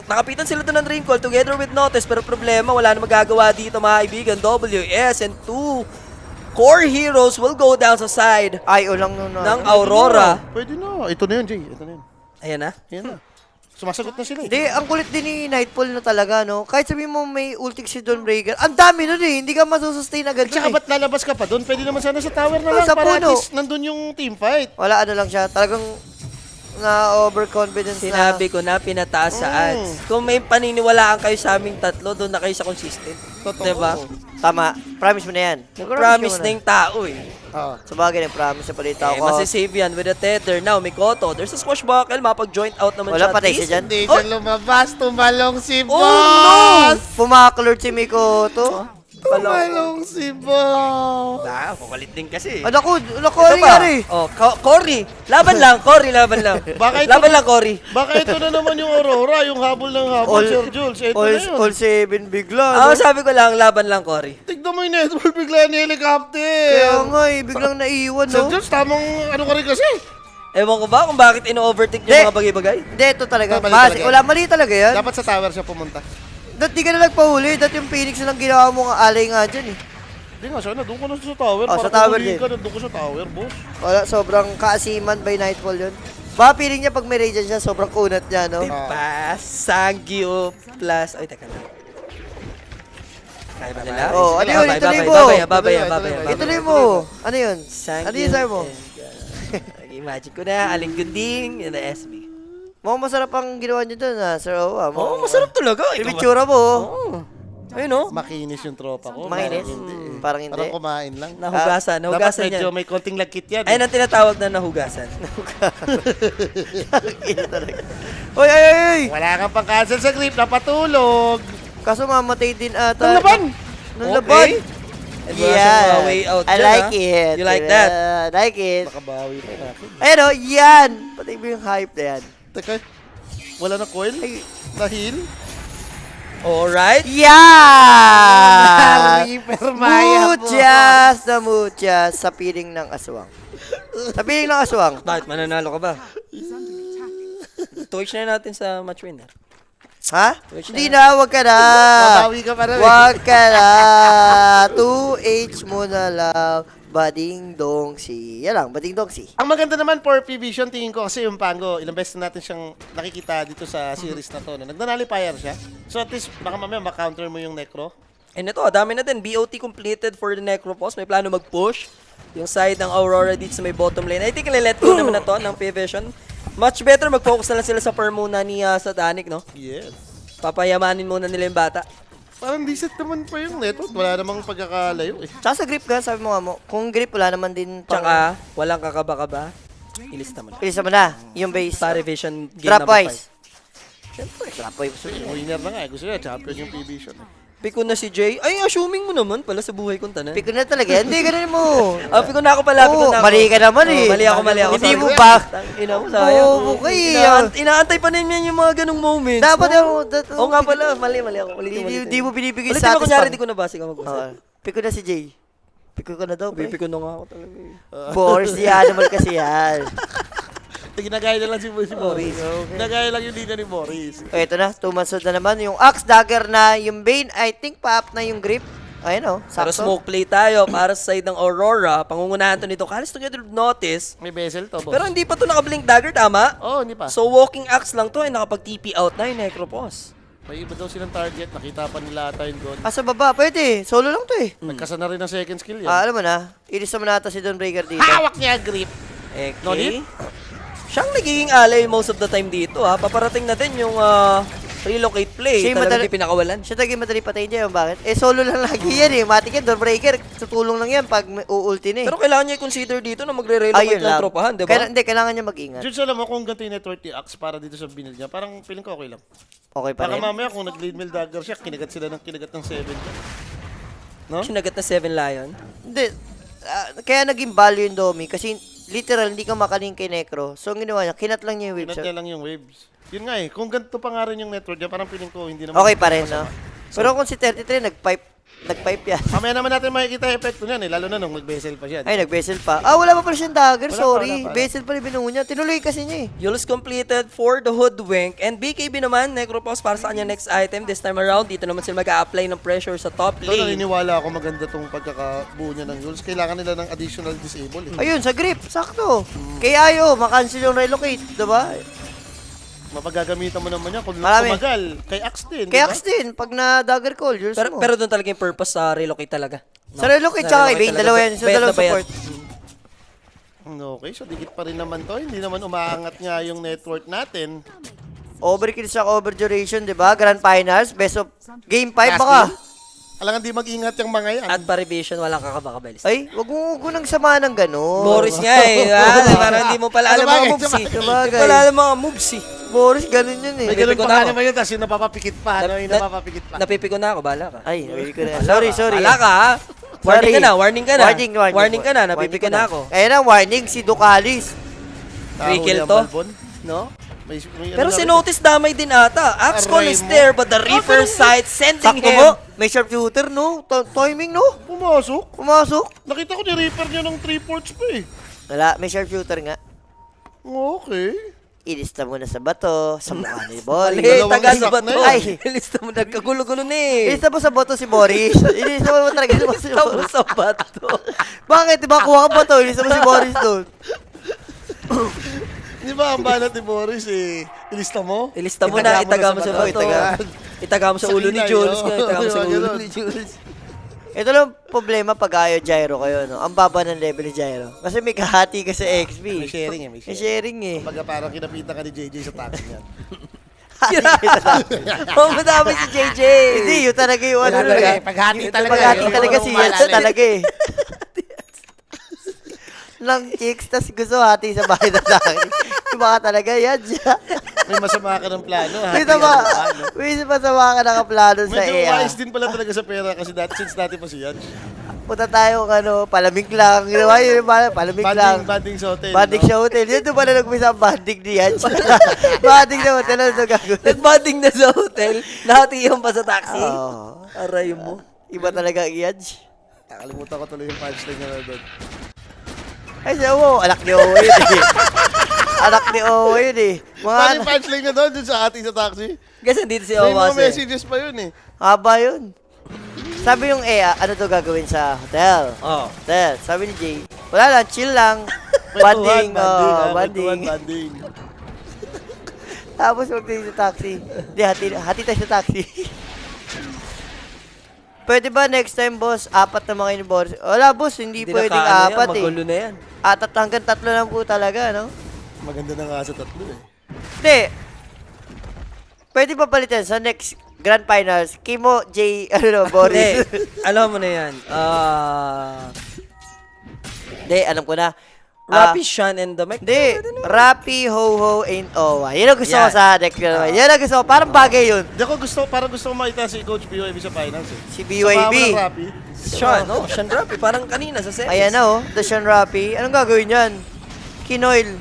Nakapitan sila doon ng Dream Call together with Notice. Pero problema, wala na magagawa dito mga kaibigan. WS and 2 core heroes will go down sa side Ayo lang nun. ng Aurora. Pwede na. Ito na yun, Jay. Ito na yun. Ayan na. Yan na. Sumasagot na sila eh. Hindi, ang kulit din ni Nightfall na talaga, no? Kahit sabihin mo may ultic si Dawnbreaker, ang dami nun eh. Hindi ka masusustain agad Tsaka dun eh. ba't lalabas ka pa doon? Pwede naman sana sa tower na Ah, lang sa para at puno. least nandun yung team fight. Wala, ano lang siya. Talagang na overconfidence Sinabi ko na pinataas sa ads. Kung may paniniwalaan kayo sa aming tatlo, doon na kayo sa consistent. Totoo. Diba? Tama. Promise mo na yan. Promise na yung tao eh. Oo. Sabagay, nag-promise na palit ako. Masisave yan with a tether. Now, Mikoto, there's a swashbuckle. Mapag-joint out naman Wala siya. patay at siya least. dyan. Hindi siya lumabas. Tumalong si Oh, boss! Pumaklord si Mikoto. Tumalong si boss! Kukulit din kasi. Ano ko? Ano ko? Ito Ano pa. nangyari? Oh, Cory. Laban lang, Cory, laban lang. Baka ito- Laban lang, Cory. Baka ito na naman yung Aurora, yung habol ng habol, Sir Jules. Ito na yun. All 7 bigla. Ah, No? sabi ko lang, laban lang, Cory. Tignan mo yung netball bigla ni helicopter. Kaya nga eh, biglang naiiwan, Sir no? Jules, tamang ano ka rin kasi. Ewan ko ba kung bakit ino-overtake Hindi. yung mga bagay-bagay? Hindi, ito talaga. Mali Mas, talaga. wala, mali talaga yan. Dapat sa tower siya pumunta. Dati di ka na nagpahuli. Dati yung Phoenix na lang ginawa mo nga alay nga dyan eh. Hindi nga siya, doon ko na sa tower. Oh, para sa tower kung huli din. ka, doon ko sa tower, boss. Wala, sobrang kaasiman by Nightfall yun. Baka feeling niya pag may radiant siya, sobrang kunat niya, no? Diba? Sangyo plus... Ay, teka lang. Kaya ba nila? Oh, ano yun? Babay, Ituloy babay, mo. babay, babay, Ituloy, babay, ituloy. babay. Ituloy mo. Ano yun? Sangyo. Ano yung sabi mo? Imagine ko na, Aling Gunding in the SB. Mukhang masarap ang ginawa niyo dun, ha, Sir Owa. Oo, masarap talaga. Yung itsura mo, oh. Oo. Ayun o. Makinis yung tropa ko. Makinis? Parang hindi. Parang hindi. Parang kumain lang. Nahugasan, Dapat nahugasan medyo yan. may konting lagkit yan. Ayun ang tinatawag na nahugasan. Ina talaga. Oy, oy, oy, oy! Wala kang pang-cancel sa grip, napatulog. Kaso mamatay din ata. Ang laban! Ng laban! And wala siyang Yeah. way out I dyan, like ha? it. You like that? I like it. Makabawi pa natin. Ayun o, yan! Patay mo yung hype na yan. Teka, wala na coil? Ay, Na-heal? Alright. yeah! Reaper Maya po. Muchas na muchas sa piling ng aswang. Sa piling ng aswang. Bakit mananalo ka ba? Twitch na natin sa match winner. Ha? Twitch Hindi na, wag ka na. Mabawi ka pa rin. Wag ka na. 2H mo na lang. Bading dong si. Yan lang, bading dong si. Ang maganda naman for P-Vision, tingin ko kasi yung Pango, ilang beses na natin siyang nakikita dito sa series na to. No? Nagdanalifire siya. So at least, baka mamaya makounter mo yung Necro. And ito, dami na din. BOT completed for the Necropos. May plano mag-push. Yung side ng Aurora dito sa may bottom lane. I think let go naman na to ng P-Vision. Much better mag-focus na lang sila sa farm muna ni Satanic, no? Yes. Papayamanin muna nila yung bata. Parang decent naman pa yung network. Wala namang pagkakalayo eh. Tsaka sa grip ka, sabi mo nga mo, kung grip wala naman din pang... Tsaka, walang kakaba-kaba. Ilista mo na. Pilisa mo na, yung base. Star Vision game Trap number wise. Siyempre, trap wise. Winner na nga eh. Gusto niya, champion yung P-Vision. 5. Pico na si Jay. Ay, assuming mo naman pala sa buhay kong tanan. Pick ko na talaga. Hindi, ganun mo. Ah, pico na ako pala. Pico Oo, na ako. mali ka naman eh. Oo, mali ako. Hindi Sorry. mo ba? Ina mo, sayang. Oo, okay. Inaantay pa namin yung mga ganong moments. Dapat no? yung... Oo nga pala, mali ako. Ulitin. Hindi mo binibigay Ulitin mo, kunyari, satisfying. di ko nabasa ka mag-usap. Pick ko na si Jay. Pick ko na daw, pre. Pico na nga ako talaga eh. Boris, di animal kasi yan. Ginagaya na lang si Boris. Ginagaya lang yung linya ni Boris. O, ito na. 2 months na naman. Yung Axe Dagger na yung Bane. I think pa-up na yung grip. Ayun o. Pero Sakto. smoke play tayo para sa side ng Aurora. Pangungunahan to nito. Kalis together notice. May bezel to, boss. Pero hindi pa to naka-blink dagger, tama? Oo, hindi pa. So walking axe lang to, nakapag-TP out na yung Necropos. May iba daw silang target. Nakita pa nila ata yung goal. Ah, sa baba. Pwede. Solo lang to eh. Nagkasa na rin ng second skill yan. Alam mo na. Ilis naman nata si Don Breaker dito. Hawak niya grip. Okay. No need? Siyang nagiging alay most of the time dito ha. Paparating na din yung relocate play. Siya yung Talagang madali- di pinakawalan. Siya talagang madali patayin niya yung bakit? Eh, solo lang lagi yan eh. Matik yan. Don Breaker. Tutulong lang yan pag may uulti na eh. Pero kailangan niya i-consider dito na magre-relocate Ayun ng lang. tropahan, di ba? Hindi, kailangan niya mag-ingat. Jules, alam mo kung ganito yung network ni Axe para dito sa binil niya, parang feeling ko okay lang. Okay pa Baka rin. mamaya kung nag-lead mill dagger siya, kinagat sila ng kinagat ng 7. No? Sinagat na 7 Lion. Hindi. Kaya naging value yung Domi kasi literal hindi ka makaling kay Necro. So ang ginawa niya, kinat lang niya yung Kinat website. niya lang yung waves. Yun nga eh, kung ganito pa nga rin yung network niya, parang feeling ko hindi naman. Okay pa rin, no? Pero kung si 33 nag-pipe yan. Mamaya naman natin makikita yung epekto niyan eh, lalo na nung mag-bezel pa siya. Ay, nag-vessel pa. Ah, wala pa pala siyang dagger. Wala pa, Sorry. wala pa. Vessel pa rin binuho niya. Tinuloy kasi niya eh. Yules completed for the Hoodwink. And BKB naman, Necropos para sa kanya next item. This time around, dito naman sila mag-a-apply ng pressure sa top Ito lane. naniniwala ako maganda tong pagkakabuo niya ng Jules. Kailangan nila ng additional disable eh. Ayun, sa grip. Sakto. Kaya ayo, makancel yung relocate. Diba? Mapagagamitan mo naman yan kung Marami. tumagal. Kay Axe din, Kaya di ba? Axe din, pag na-dagger call, yours mo. Pero doon talaga yung purpose sa relocate talaga. Sa relocate tsaka kay Bane, dalawa yan. Sa Bayad na dalawang bayad. support. Okay, so dikit pa rin naman to. Hindi naman umaangat nga yung network natin. Overkill sa over duration, di ba? Grand Finals, best of game 5 baka. Alangan di mag-ingat yung mga yan. At pa-revision, walang kakabakabalis. Ay, wag mo nang sama ng gano'n. Boris nga eh. Parang hindi mo pala alam mga moves eh. Hindi mo pala alam mga moves eh. Boris, ganun yun eh. May ganun Napipikon pa nga ako. naman yun, tapos yung napapapikit pa. Yung napapapikit pa. Napipiko na ako, bahala ka. Ay, hindi ko na. Sorry. Bahala ka ha. Warning ka na, warning ka na. Warning ka na, napipiko na ako. Ayun na, warning si Ducalis. 3 kill Nahuli ang to. Balbon. No? May Pero ano si na rin Notice damay din ata. Axcon is Aray mo. there, but the Reaper side sending Sakto him. mo, may sharpshooter, no? Timing, no? Pumasok. Pumasok. Nakita ko ni Reaper niya ng 3 ports pa eh. Wala, may sharpshooter nga. Okay. Ilista mo na sa bato, sa mukha ni Boris. Mali, Dalawang taga sa isak bato. na Ay. Ilista mo, nagkagulo-gulo na eh. Ilista mo sa bato si Boris. Ilista mo talaga si Boris. Tapos sa bato. Bakit? Diba kuha ka bato? Ilista mo si Boris doon. Di ba ang banat ni Boris eh? Ilista mo? Ilista mo na, itaga mo sa bato. itaga. Itaga mo sa ulo ni Salina, Jules. yun. Itaga mo sa Yung ulo ganun. ni Jules. Ito lang problema pag ayaw gyro kayo, no? Ang baba ng level ni gyro. Kasi may kahati ka sa XP. May sharing eh, may May sharing. sharing eh. Pagka parang kinapita ka ni JJ sa taxi niyan. Hati kita sa Oh, madami si JJ. Hindi, yun talaga yung ano. Talaga talaga. eh, paghati talaga. Paghati eh. talaga Yung si umalala Yats eh. talaga eh. Lang chicks, tas gusto hati sa bahay na sa akin. Yung baka talaga yan siya. May masama ka ng plano. May hati sama, ka ng plano. may masama ka nakaplano sa Medyo EA. wise din pala talaga sa pera kasi since dati pa si Yats. Punta tayo ano, palamig lang. Ginawa yun, palamig lang. Banding sa hotel. Banding no? sa hotel. Yun doon pala nag-umpisa ang banding ni Yats. Banding sa hotel, ano gagawin? Nagbanding na sa hotel. Nahatiyan pa sa taxi. Oo. Aray mo. Iba talaga ang Yats. Nakalimutan ko tuloy yung punchline niya na doon. Ay, siya mo, anak ni Owe yun eh. Anak ni Owe yun eh. Mga Paano yung punchline niya doon sa ating sa taxi? Kasi dito si May mga Owas eh. messages pa yun eh. haba yun. Sabi yung ano to gagawin sa hotel? Oh. Hotel. Sabi ni Jay, wala lang, chill lang. Banding, banding. Banding. Tapos huwag tayo sa taxi. Hindi, hati tayo sa taxi. Pwede ba next time, boss, 4 naman kayo ni Boris? Wala, boss, hindi Hindi pwedeng na kaano yan, 4 eh. magulo na yan. Hanggang 3 lang po talaga, no? Maganda na nga sa tatlo eh. Hindi. Pwede ba palitan sa next Grand Finals? Kimo, Jay, Boris. Hindi, alam mo na yan. Hindi, alam ko na. Rappi, Sean, and the Mech. Hindi, Rappi, Ho-Ho, and Owa. Yan ang gusto ko Yan. sa next Grand Finals. Yan ang gusto ko. Parang bagay yun. Hindi ako parang gusto ko makita si Coach BYB sa finals eh. Si Sa power BYB. ng Rappi. Sean, oh, Sean Rappi. Parang kanina sa series. Ayan na oh, Dashan Rappi. Anong gagawin yan? Kinoil.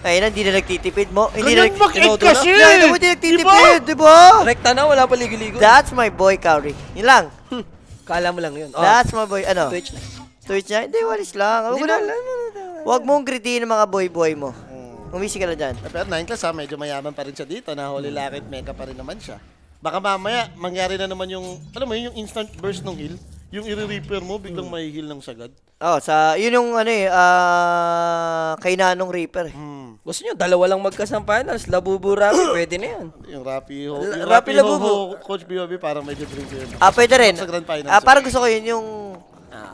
Ayun na, hindi na nagtitipid mo. Hindi na Ganyan mag-egg tinodo na. kasi! Hindi mo nagtitipid, di ba? Rekta na, wala pa ligo-ligo. That's my boy, Curry. Yun lang. Kala mo lang yun. Oh, That's my boy. Ano? Twitch na. Twitch niya? Hindi, walis lang. Hindi Huwag na, mo Huwag mong greetin ng mga boy-boy mo. Umisi ka na dyan. Pero 9 class ha, medyo mayaman pa rin siya dito. Na Holy Lakit Mecha pa rin naman siya. Baka mamaya, mangyari na naman yung, alam mo yun, yung instant burst ng heal. Yung i-repair mo, biglang may heal ng sagad. Oh, yun yung ano eh, kay Nanong Reaper. Gusto nyo, dalawa lang magkasampinals. Labubu Rappi, pwede na yan. Yung Rappi Ho, yung Rappi Rappi Labubu. Ho, Coach BYB, parang medyo repair. Pwede rin. Sa Grand Finals. Parang gusto ko yun, yung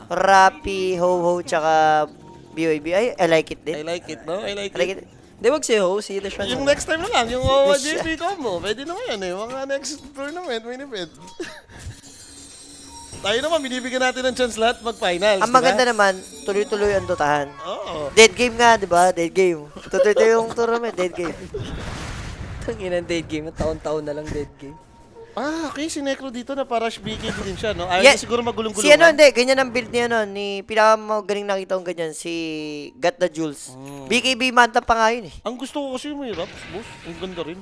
Rappi, Ho-Ho, tsaka BYB. Ay, I like it din. I like it, no? I like I like it. it. Hindi, wag si Ho, si Deshaun. Yung next time na lang, yung OJP combo. Pwede naman yan eh. Mga next tournament, main event. Tayo naman, binibigyan natin ng chance lahat mag-finals. Ang maganda naman, tuloy-tuloy ang dotahan. Oo. Dead game nga, di ba? Dead game. Tuloy-tuloy yung tournament, dead game. Tanginan dead game. Taon-taon na lang dead game. Okay, si Necro dito na para BKB din siya, no? Ayaw Yeah. niya siguro magulong-gulungan. Si ano, hindi, ganyan ang build niya, no? Ni pinakamagaling nakita kong ganyan, si Got the Jules. BKB manta pa nga yun eh. Ang gusto ko kasi yung may raps, boss. Ang ganda rin.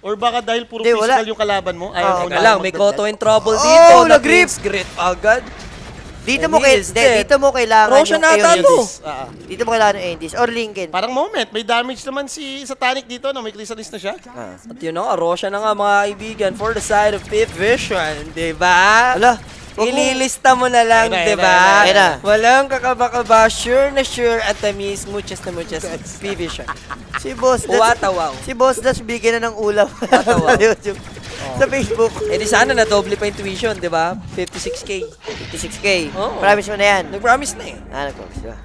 Or baka dahil puro Hindi, physical wala. yung kalaban mo, ayaw mo Teka lang, may Koto in trouble Oh, dito. nag-grip. Grit agad. Dito And mo, he is dead. dito mo kailangan Roshan yung nata Aeon to. Disc. Dito mo kailangan yung Aeon Disc. Or Lincoln. Parang moment, may damage naman si Satanic dito, no? May chrysalis na siya. At yun na nga, Roshan na nga mga kaibigan for the side of Fifth Vision, di ba? Ala, wag mo- Ililista mo na lang, Ayun na, di ayun ba? na, ayun na. Walang kakaba-kaba, sure na sure at tamis, muchas na muchas, Fifth Vision. Si Boss Uwatawaw. Si Boss Das bigyan na ng ulam Uwatawaw. sa YouTube. Sa Facebook. Eh di sana na doble pa yung tuition, di ba? 56K. 56K. Oo. Promise mo na yan. Nag-promise na eh. Nag-promise ba?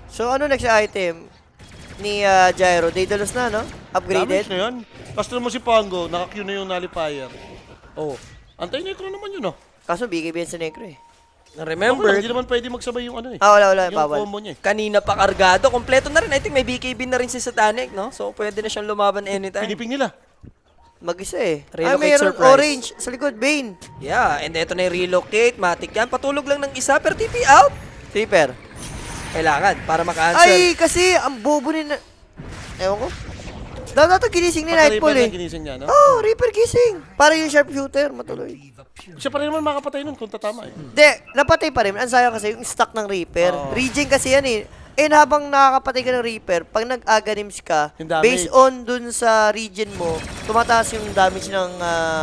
So, So, ano next item ni Gyro? Daedalus na, no? Upgraded. Damage na yan. Castro mo si Pango, naka-Q na yung nullifier. Oh. Antay-necro naman yun, oh. Kaso, BKB yan sa Necro eh. Remember, Hindi naman pwede magsabay yung ano eh. Wala. Yung Bawal. combo niya eh. kanina pa kargado. Kompleto na rin. I think may BKB na rin si Satanic, no? So, pwede na siyang lumaban anytime. Piniping nila. Mag-isa eh. Relocate Mayroon surprise. orange sa likod, Bane. Yeah, and eto na yung relocate. Matic yan. Patulog lang ng isa, pero TP out. Reaper. Kailangan, para maka-answer. Ay, kasi ang bobo ni... Ewan ko. Dapat ginising ni Nightfall eh. Ginising niya, no? Oh, Reaper gising. Para yung sharpshooter, matuloy. Siya pa rin naman makapatay nun kung tatama eh. Hindi, napatay pa rin. Ang sayang kasi yung stock ng Reaper. Oo. Regen kasi yan eh. And habang nakakapatay ka ng Reaper, pag nag-aganims ka, Yung damage. based on dun sa regen mo, tumataas yung damage ng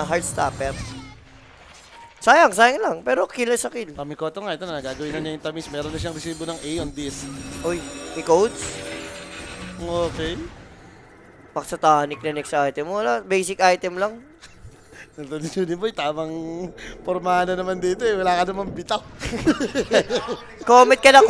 Heartstopper. Sayang lang. Pero kill sa kill. Pamikoto nga, ito na, gagawin na niya yung tamis. Meron na siyang resibo ng A on this. Uy, may codes? Okay. Max Satanic na next item. Wala, basic item lang. Nandun si Uniboy, tamang pormahan na naman dito eh. Wala ka naman bitaw. Comment ka na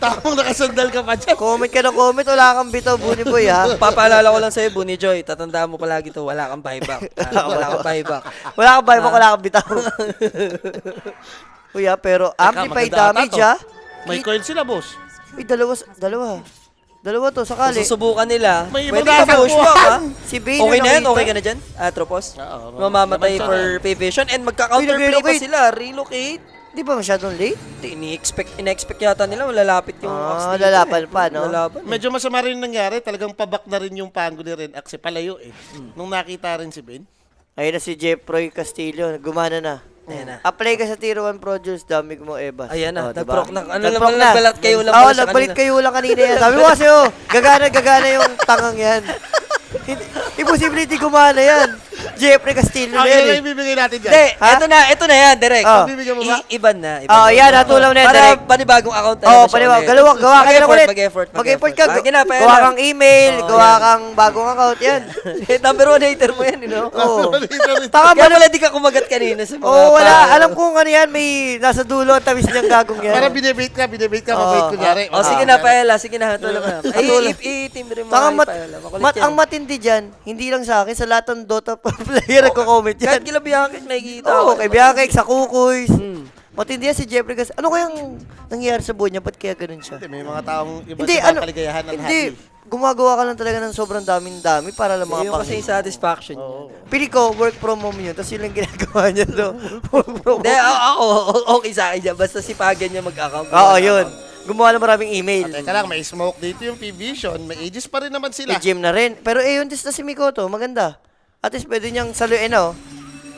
Tamang nakasandal ka pa dyan. comment. Wala kang bitaw, Bunny Boy ha. Papaalala ko lang sa'yo, Bunny Joy. Tatandaan mo palagi to, wala kang buyback. Wala kang buyback. Wala kang buyback, wala kang bitaw. Uy pero amplified maganda ata damage to. ha. May coil sila, boss. Uy, dalawa to, Kung sakali. susubukan nila, May pwede ibang ka push nakakuha. back, ha? Si Bane Okay na yan? nakita. Okay ka na dyan? Atropos? Oo, Mamamatay naman for siya. P-Vision and magka-counterplay pa relocate. sila. Relocate. Di ba masyadong late? Ina-expect yata nila malalapit yung Ox dito, lalaban pa, no? Lalaban. Medyo masama rin nangyari. Talagang pabak na rin yung Pango ni Red Axe. Palayo eh. Nung nakita rin si Ben. Ayun na si Jeffroy Castillo, gumana na. Ayan na. Apply ka sa Tier 1 Produce, damig mo, Ebas. Ayan na, diba? nag-proc na. Ano Nag-proc naman, na. nagbalat kayo lang Oo, pala siya nagbalit kanina. kayo lang kanina yan. Sabi mo kasi, gagana yung tangang yan. Imposible hindi gumana yan. Jeffrey Castillo na Ang yan yan eh. ang ibibigay natin dyan. Hindi, Ha? ito na yan, direct. Oh. Bibigyan mo ba? Iban na. Oh, yan, natulaw na yan, Para direct. panibagong account na Oo, naman siya paliwag. ulit. Gawa ka na ulit. Mag-effort. Mag-effort ka. Lagi na, Gawa kang email, Oo, gawa yan. kang bagong account yan. Number 1 hater mo yan, you know? Oo. Kaya Taka Kaya ba pala di ka kumagat kanina sa mga... Oo, wala. Alam kong ano yan, may nasa dulo at tamis niyang gagong yan. binibait ka, mabait kunyari. Oh, sige na, Paela. Sige na, tulong na. Ay, i-team rin mo. Taka Paela. Makulit yan. ang matindi dyan, hindi lang sa akin, sa lahat ng Dota player nagko-comment yan. Kahit kila Bianca, nakikita Oo, ko. kay Bianca, sa Kukoy. Hmm. Matindi yan si Jeffrey kasi, ano kayang nangyayari sa buhay niya? Ba't kaya ganun siya? May mga taong iba Hindi, sa kaligayahan ng hindi. Gumagawa ka lang talaga ng sobrang dami para lang Yung kasi makapang. yung satisfaction niya. Pili ko, work from home yun. Tapos yun lang ginagawa niya do. Work from Hindi, home. ako, okay sa akin dyan. Basta sipagan niya mag-account. Oo, yun. Gumawa ng maraming email. Teka lang, may smoke dito yung P-Vision. May ages pa rin naman sila. May gym na rin. Pero yun, dis na si Mikoto. Maganda. At least pwede niyang saluin, oh.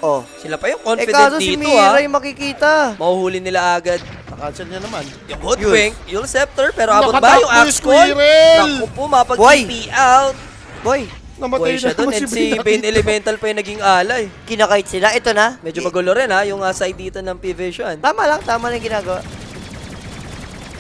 Oh. Sila pa yung Eh, confident kaso si dito, Mira ha. yung makikita. Mahuhuli nila agad. Nakancel niya naman. Yung Hoodwink, yung Scepter, pero abot ba Nakatakbo yung yung Axe Call? Squirrel! Naku po, mapag-TP Boy! out. Boy, Namatay Boy siya na doon. naman And si Binaki. Bane Elemental pa yung naging alay. kinakait sila. Ito na. Medyo magulo rin, ha, yung side dito ng P-Vision. Tama lang yung ginagawa.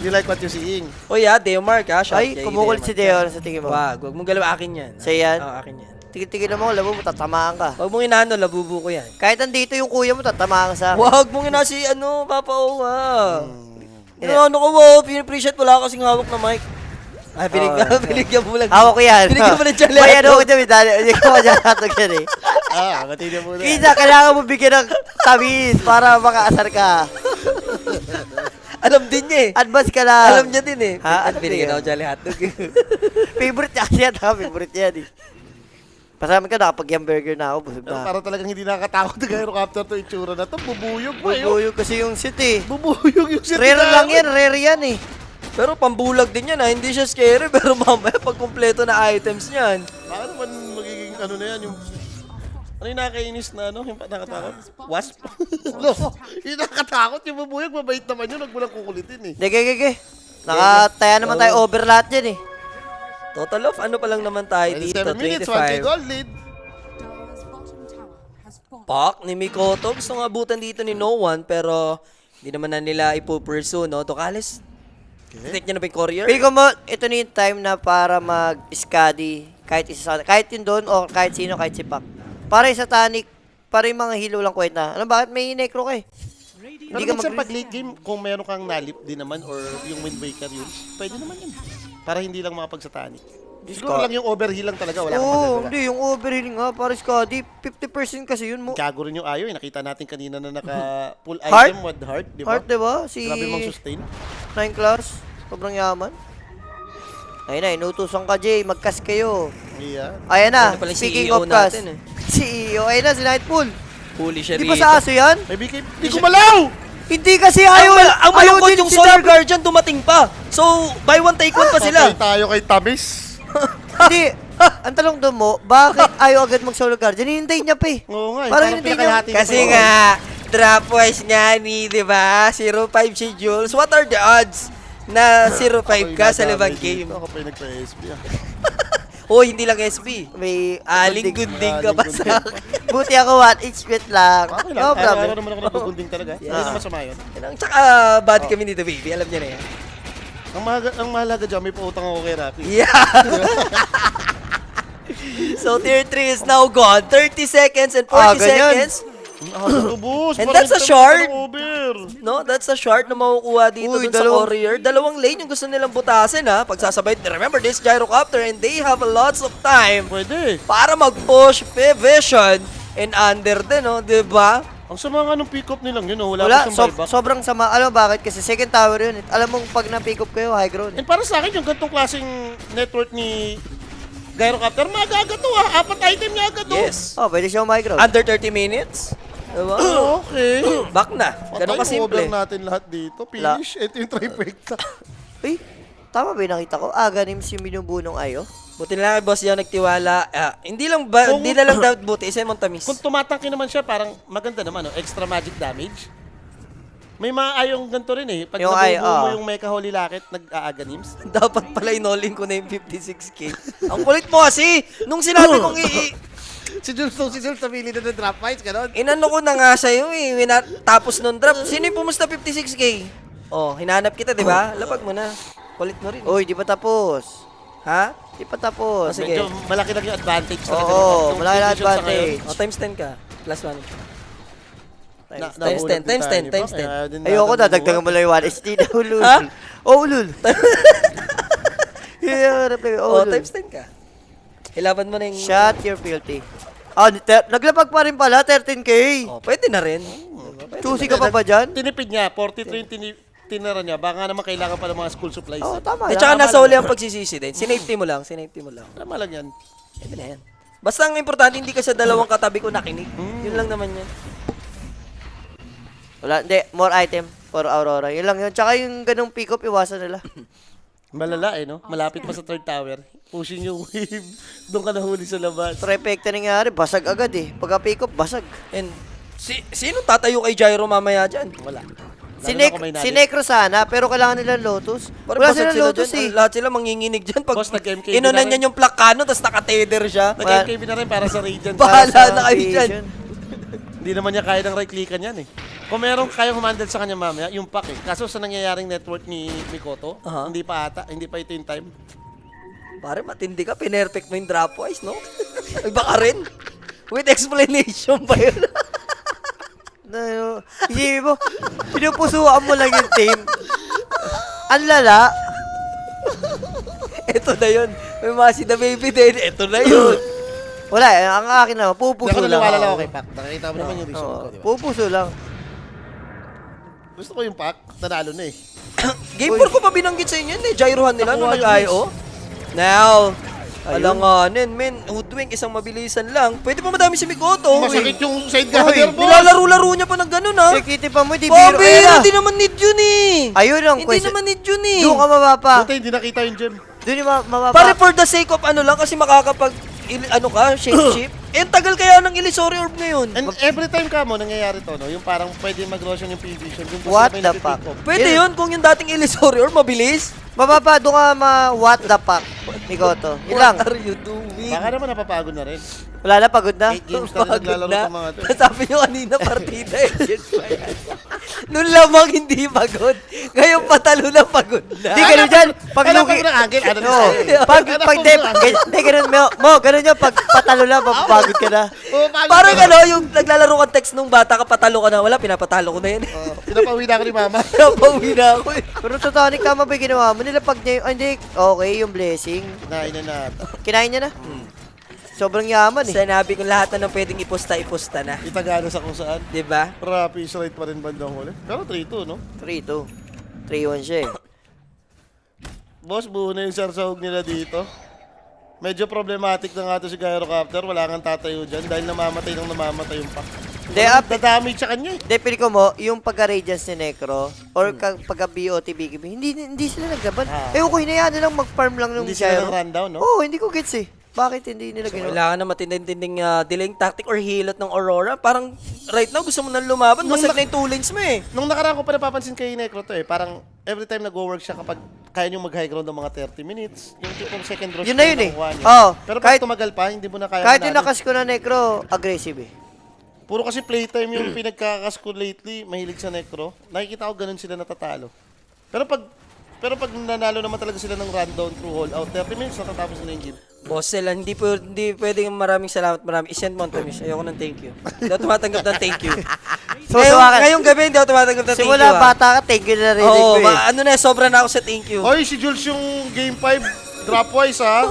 You like what you're seeing? O yeah, Deomark, ha. Shot Ay, kay kumukulit si Deomark. Deo sa tingin mo. Wag mong galaw, akin yan. Sa yan? Oo, akin yan. Tigil-tigil mo, labo mo, tatamaan ka. Wag mong inaano, labubo ko yan. Kahit andito yung kuya mo, tatamaan ka sa akin. Wag mong ina si Papa Owa. Ano ko, wow, pin-appreciate wala kasing hawak na mic. Ay, binigyan mo lang. Hawak ko yan. Binigyan mo ng Jolly May ano Hotdog. ko dyan, hindi ko madyahatog yan eh. Matindi mo na. Kita, kailangan mo bigyan ng tamis para makaasar ka. Alam din niya eh. Advance ka lang. Alam niya din eh. Ha? At binigyan ako Jolly Hotdog. Favorite niya kasi yan, ha? Favorite yan eh. Pasama ka, nakapag-hamburger na ako, busog na. Para talagang hindi nakakatakot na gyrocopter to itsura na to. Bubuyog pa yun. Bubuyog kasi yung sit eh. Bubuyog yung shit. Rare lang yan, rare yan eh. Pero pambulag din yan ha. Hindi siya scary pero mamaya pag kumpleto na items niyan. Baka naman magiging ano na yan, yung... Ano yung nakakainis na ano? Yung nakatakot? Wasp? No, yung nakatakot, yung bubuyog, mabait naman yun. Huwag mo lang kukulitin eh. Dege. Nakataya naman tayo over lahat yan eh. Total of ano pa lang naman tayo dito, 7 minutes, 1K 25. gold lead. Pak ni Mikoto. Gusto nga abutan dito ni No One pero hindi naman na nila ipupursue, no? Dokales, take niya na ba yung courier? Pili ko mo, ito na yung time na para mag-scuddy kahit isa sa kahit yun doon o kahit sino, kahit si Pac. Para yung Satanic, para yung mga hilo lang kwenta. Ano, bakit may necro ka eh? Pero Hindi ka minsan mag- pag late game, kung meron kang nalip din naman or yung Wind Waker yun, pwede naman yun. Para hindi lang makapag satanic. Siguro lang yung overheal lang talaga, wala kang Oo, magagawa. hindi. Yung overhealing nga, para Scotty, 50% kasi yun mo. Gago rin yung Ayo, eh. Nakita natin kanina na naka-full Heart? item with heart, di ba? Heart, diba? Si Grabe mang sustain. 9 class. Sobrang yaman. Ayun na, inutusan ka, Jay. Mag-cast kayo. Yeah. Ayan na, Ano pala yung speaking CEO of cast. natin, eh. CEO, ayun na, si Nightpool. Huli siya Di ba sa aso yan? May BK, di gumalaw! Hindi kasi ayaw, Ang ayaw malungkot din yung si Solar Dark. Guardian dumating pa. So, buy one take one pa sila. Patay tayo kay Tamis. Hindi. Ang tanong doon mo, bakit ayaw agad mag-solo guardian? Hinihintay niya pa eh. Oo nga, Parang parang hindi pinakalahati niya- niya Kasi pa yun. nga, drop wise nga ni, di ba? 0-5 si Jules. What are the odds na 0-5 Ako yung ka sa nadamay libang dito. game? Ako pa yung nagpa-SB ah. Oh, hindi lang SB. May Aling-gunding ka pa Aling-gunding sa pa. akin. Buti ako what, each bit lang. Okay lang, No araw-araw problem. naman ako nagugunding talaga. Hindi naman masama yun. Tsaka bad kami ni The Baby. Alam niya na yan. Ang mahalaga dyan, may pautang ako kay Rafi. Yeah. So, tier 3 is now gone. 30 seconds and 40 ganyan. seconds. Ubus! And that's a shard. Over. No, that's a shard na makukuha dito Uy, dun sa dalawang- Courier. Dalawang lane yung gusto nilang butasin ha. Pagsasabay, remember this Gyrocopter and they have lots of time Pwede. para mag-push Vision and under din, no? Diba? Ang sama nga nung pick-up nilang yun, oh. Wala Wala, pa siyang buyback. sobrang sama. Alam mo bakit? Kasi second tower yun. Alam mong pag na-pick up kayo, high ground. And para sa akin, yung gantong klaseng network ni Gyrocopter, magaga to ah. 4 item niya agad to. Yes. Oh, pwede siya high ground. Under 30 minutes. Diba? Okay. Back na. Ganun Patay, kasimple. over natin lahat dito. Finish. Ito yung trifecta. Uy, tama ba yung nakita ko? Ganim si binubunong ayo. Buti na lang kay Boss Yao nagtiwala. Hindi lang ba, Kung- hindi na lang dapat buti. Isa yung Montamis. Kung tumatangki naman siya, parang maganda naman, no? Extra magic damage. May maayong ganito rin eh. Pag Yung nabubuo mo ay, yung Mecha Holy Locket, nag-aaganims. Dapat pala inolin ko na yung 56k. Ang kulit mo kasi, nung sinabi kong Si Jules napili na ng drop fights, gano'n. inano ko na nga sa'yo eh, tapos nung drop, sino yung pumusta 56k? Oh, hinanap kita, di ba? Lapag mo na. Kulit mo rin. Uy, di pa tapos. Ha? Di pa tapos. Sige. Medyo malaki lang yung advantage talaga. Oo, Yung malaki na position sa advantage. O, times 10 ka. Plus 1. ngayon, Times nabulag 10, din times tayo 10, ni times Pak, 10. kaya din Ayoko, natin dadagdagan mo nabuhat. lang yung 1 HD na ulul. Ha? Oh, ulul. Yeah, reply. Oh, O, ulul. times 10 ka. Ilaban mo na yung... Shot your filthy. Naglapag pa rin pala, 13k. Oh, pwede na rin. Choosy ka pa ba dyan? Tinipid niya, 43 yung tinira niya. Baka naman kailangan pa ng mga school supplies. Oo, tama. At lang. saka nasa uli ang pagsisisi din. Sinafety mo lang, sinafety mo lang. Tama lang yan. Pwede na yan. Basta ang importante, hindi ka sa dalawang katabi ko nakinig. Yun lang naman yan. Wala, hindi. More item for Aurora. Yun lang yun. Tsaka yung ganong pick-up, iwasan nila. Malala eh, no? Malapit pa sa third tower. Pushing yung wave. Doon ka nahuli sa labas. Trifecta nangyari, basag agad eh. Pagka pick-up, basag. And sino tatayo kay Gyro mamaya dyan? Wala. Si, Lalo na kung may si nalit. Necro sana, pero kailangan nila Lotus. Parang Wala basag silang sila Lotus dyan. eh. Lahat sila manginginig dyan. Pag Boss, nag-MKB inunan na rin. niyan yung plakano, tapos nakatether siya. Nag-MKB na rin para sa Radiant. Bahala Para sa- na kayo dyan. Vision. Hindi naman niya kaya ng right-clickan yan eh. Kung meron kayong humandle sa kanya mamaya, yung pack eh. Kaso sa nangyayaring network ni Mikoto, Aha. hindi pa ata, hindi pa ito yung time. Pare, matindi ka. Pinerfect mo yung dropwise, no? Iba ka rin. With explanation pa yun. Isipin mo, pinupusuan mo lang yung team. Ang lala. Ito na yun. May mga si The Baby din. Ito na yun. Wala, ang akin naman, Hindi pupuso ako lang. naniwala lang ako kay Pac. Nakita mo naman yung reason Oo, ko, di ba? pupuso lang. Gusto ko yung Pac, nanalo na eh. Game 4 ko pa binanggit sa inyo. Gyrohan nila nung Nakuha yung nag-IO. Now, alanganin, men. Hoodwink, isang mabilisan lang. Pwede pa madami si Mikoto. Masakit yung side gather, boss! Nilalaro-laro niya pa ng ganun, ha? Sikiti pa mo, di biro. Pabira, hindi naman need yun eh. Ayun ang Hindi question. naman need yun eh. Doon ka mababa. Buti hindi nakita yung gem. Doon yung mababa. Pare, for the sake of ano lang, kasi makakapag, shape-shift. Eh, tagal kaya ng Illusory Orb ngayon. And every time ka mo, nangyayari to, no? Yung parang pwede mag-rosyon yung PV-vision. What the fuck? Pwede Yeah. yun kung yung dating Illusory Orb mabilis. Mababa, doon ka what the fuck. Mikoto. Yun lang. What are you doing? Baka naman napapagod na rin. Wala na, pagod na. 8 games na rin naglalaro na. ng mga to. Sabi nyo kanina, partida eh. Yes, pa yan. Nung lamang hindi pagod. Ngayon patalo na pagod na. Di ganun dyan. Pag Ano lugi. pag nang-angle? Ano No. Pag ganun mo, ganun yan. Pag patalo na, mapapagod ka na. Parang yung naglalaro ka text nung bata ka, patalo ka na. Wala, pinapatalo ko na yan. Pinapauwi na ako ni mama. Pinapauwi na ako eh. Pero sa Tonic, tama ba yung ginawa mo? Nilapag niya yung, hindi, okay, yung blessing. Kinain na natin. Kinain niya na. Sobrang yaman eh. Sinabi ko lahat na ng pwedeng ipusta na. Itagano sa kung saan. Diba? Para peace rate pa rin bandang huli. Pero 3-2, no? 3-2. 3-1 siya eh. Boss, buo na yung sarsahog nila dito. Medyo problematic na nga to si Gyrocopter. Wala kang tatayo dyan dahil namamatay yung pack. Hindi, Dadamage sa kanya eh. Hindi, pili ko mo, yung pagka-radiance ni Necro, or pagka-BOT, BKB, hindi sila naglaban. Ewan ko, hinayaan nilang mag-farm lang nung Hindi sila Gyro. ng rundown, no? Oo, hindi ko gets eh. Bakit hindi nila ginawa? Kailangan na matinding delaying tactic or hilot ng Aurora. Parang right now gusto mo nang lumaban. Basag na yung two lanes mo eh. Nung nakaraan ko pa napapansin kay Necro to eh. Parang every time nag-work siya kapag kaya nyo mag-high ground ng mga 30 minutes. Yung tipong second rush. Yun na yun eh. nakuha niya. Oo. Pero pag Kahit- tumagal pa, hindi mo na kaya Kahit yung manalo. nakas ko na Necro, aggressive eh. Puro kasi playtime yung pinagkakas ko lately. Mahilig sa Necro. Nakikita ko ganun sila natatalo. Pero pag nanalo naman talaga sila ng rundown through hold out, 30 minutes natatapos na yung game. Boss sila, hindi pwedeng maraming salamat, isend mo ang tamis. Ayoko ng thank you. Hindi ako tumatanggap ng thank you. Ngayong gabi, hindi ako tumatanggap ng thank you. Simula bata ka, thank you na rin Oo, ko eh. ano na, sobra na ako sa thank you. Oy, si Jules yung game 5 dropwise ha.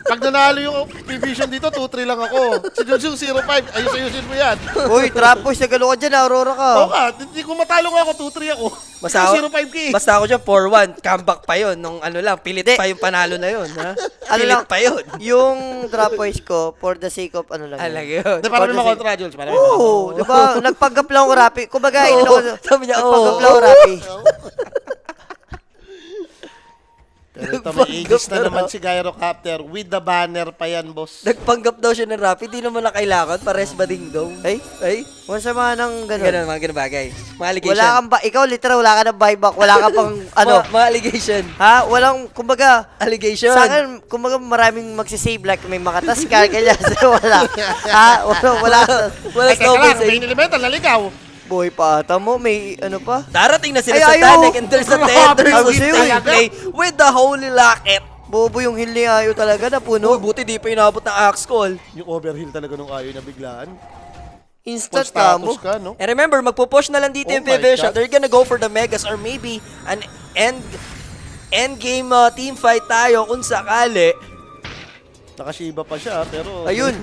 Pag nanalo yung division dito, 2-3 lang ako. Si Jules yung 0-5. Ayusin mo yan. Uy, trap boys, nagalo ka dyan, Aurora ka. Oo nga, hindi ko matalo nga ako, 2-3 ako. Basta ako, 0-5 ka eh. basta ako dyan, 4-1. Comeback pa yun. Nung ano lang, pilit Hindi. pa yung panalo na yun. Ha? Ano Pilit lang, pa yun. yung drop boys ko, for the sake of ano lang yun. Alag yun. Hindi, para may makontra, Jules. Para may Oo, di ba? Nagpanggap lang ako rapi. Kumbaga, Oo, inano ko. sabi niya, Nagpanggap oo. lang ako rapi. Pero ito, may aegis na naman si Gyrocopter with the banner pa yan, boss. Nagpanggap daw siya ng rap. Hindi naman na kailangan. Pares ba ding daw? Ay, masama ng ganun. Ganun, mga ganun bagay. Mga allegation. Wala kang ikaw literal, wala ka ng buyback, wala ka pang ano. Mga allegation. Ha? Walang, kumbaga, Allegation. sa akin, kumbaga maraming magsisave like may makatas ka, kaya wala. Ha? Wala. Wala Ay, teka snowball lang, sa main elemental, naligaw. Boy pa ata mo, may ano pa? Darating na sila Ay, sa ayaw. Tanic and there's a tender Grabe, sustain ayaw. play with the Holy Locket. Bobo yung hill ni Ayo talaga na Uy, puno. buti di pa inabot ng axe call. Yung overhill talaga nung ayaw na biglaan. Instant Full ka mo. status ka, no? And remember, magpo-push na lang dito Oh yung my Vivision. God. They're gonna go for the Megas or maybe an end game team fight tayo kung sakali. Nakashiba pa siya, pero... Ayun.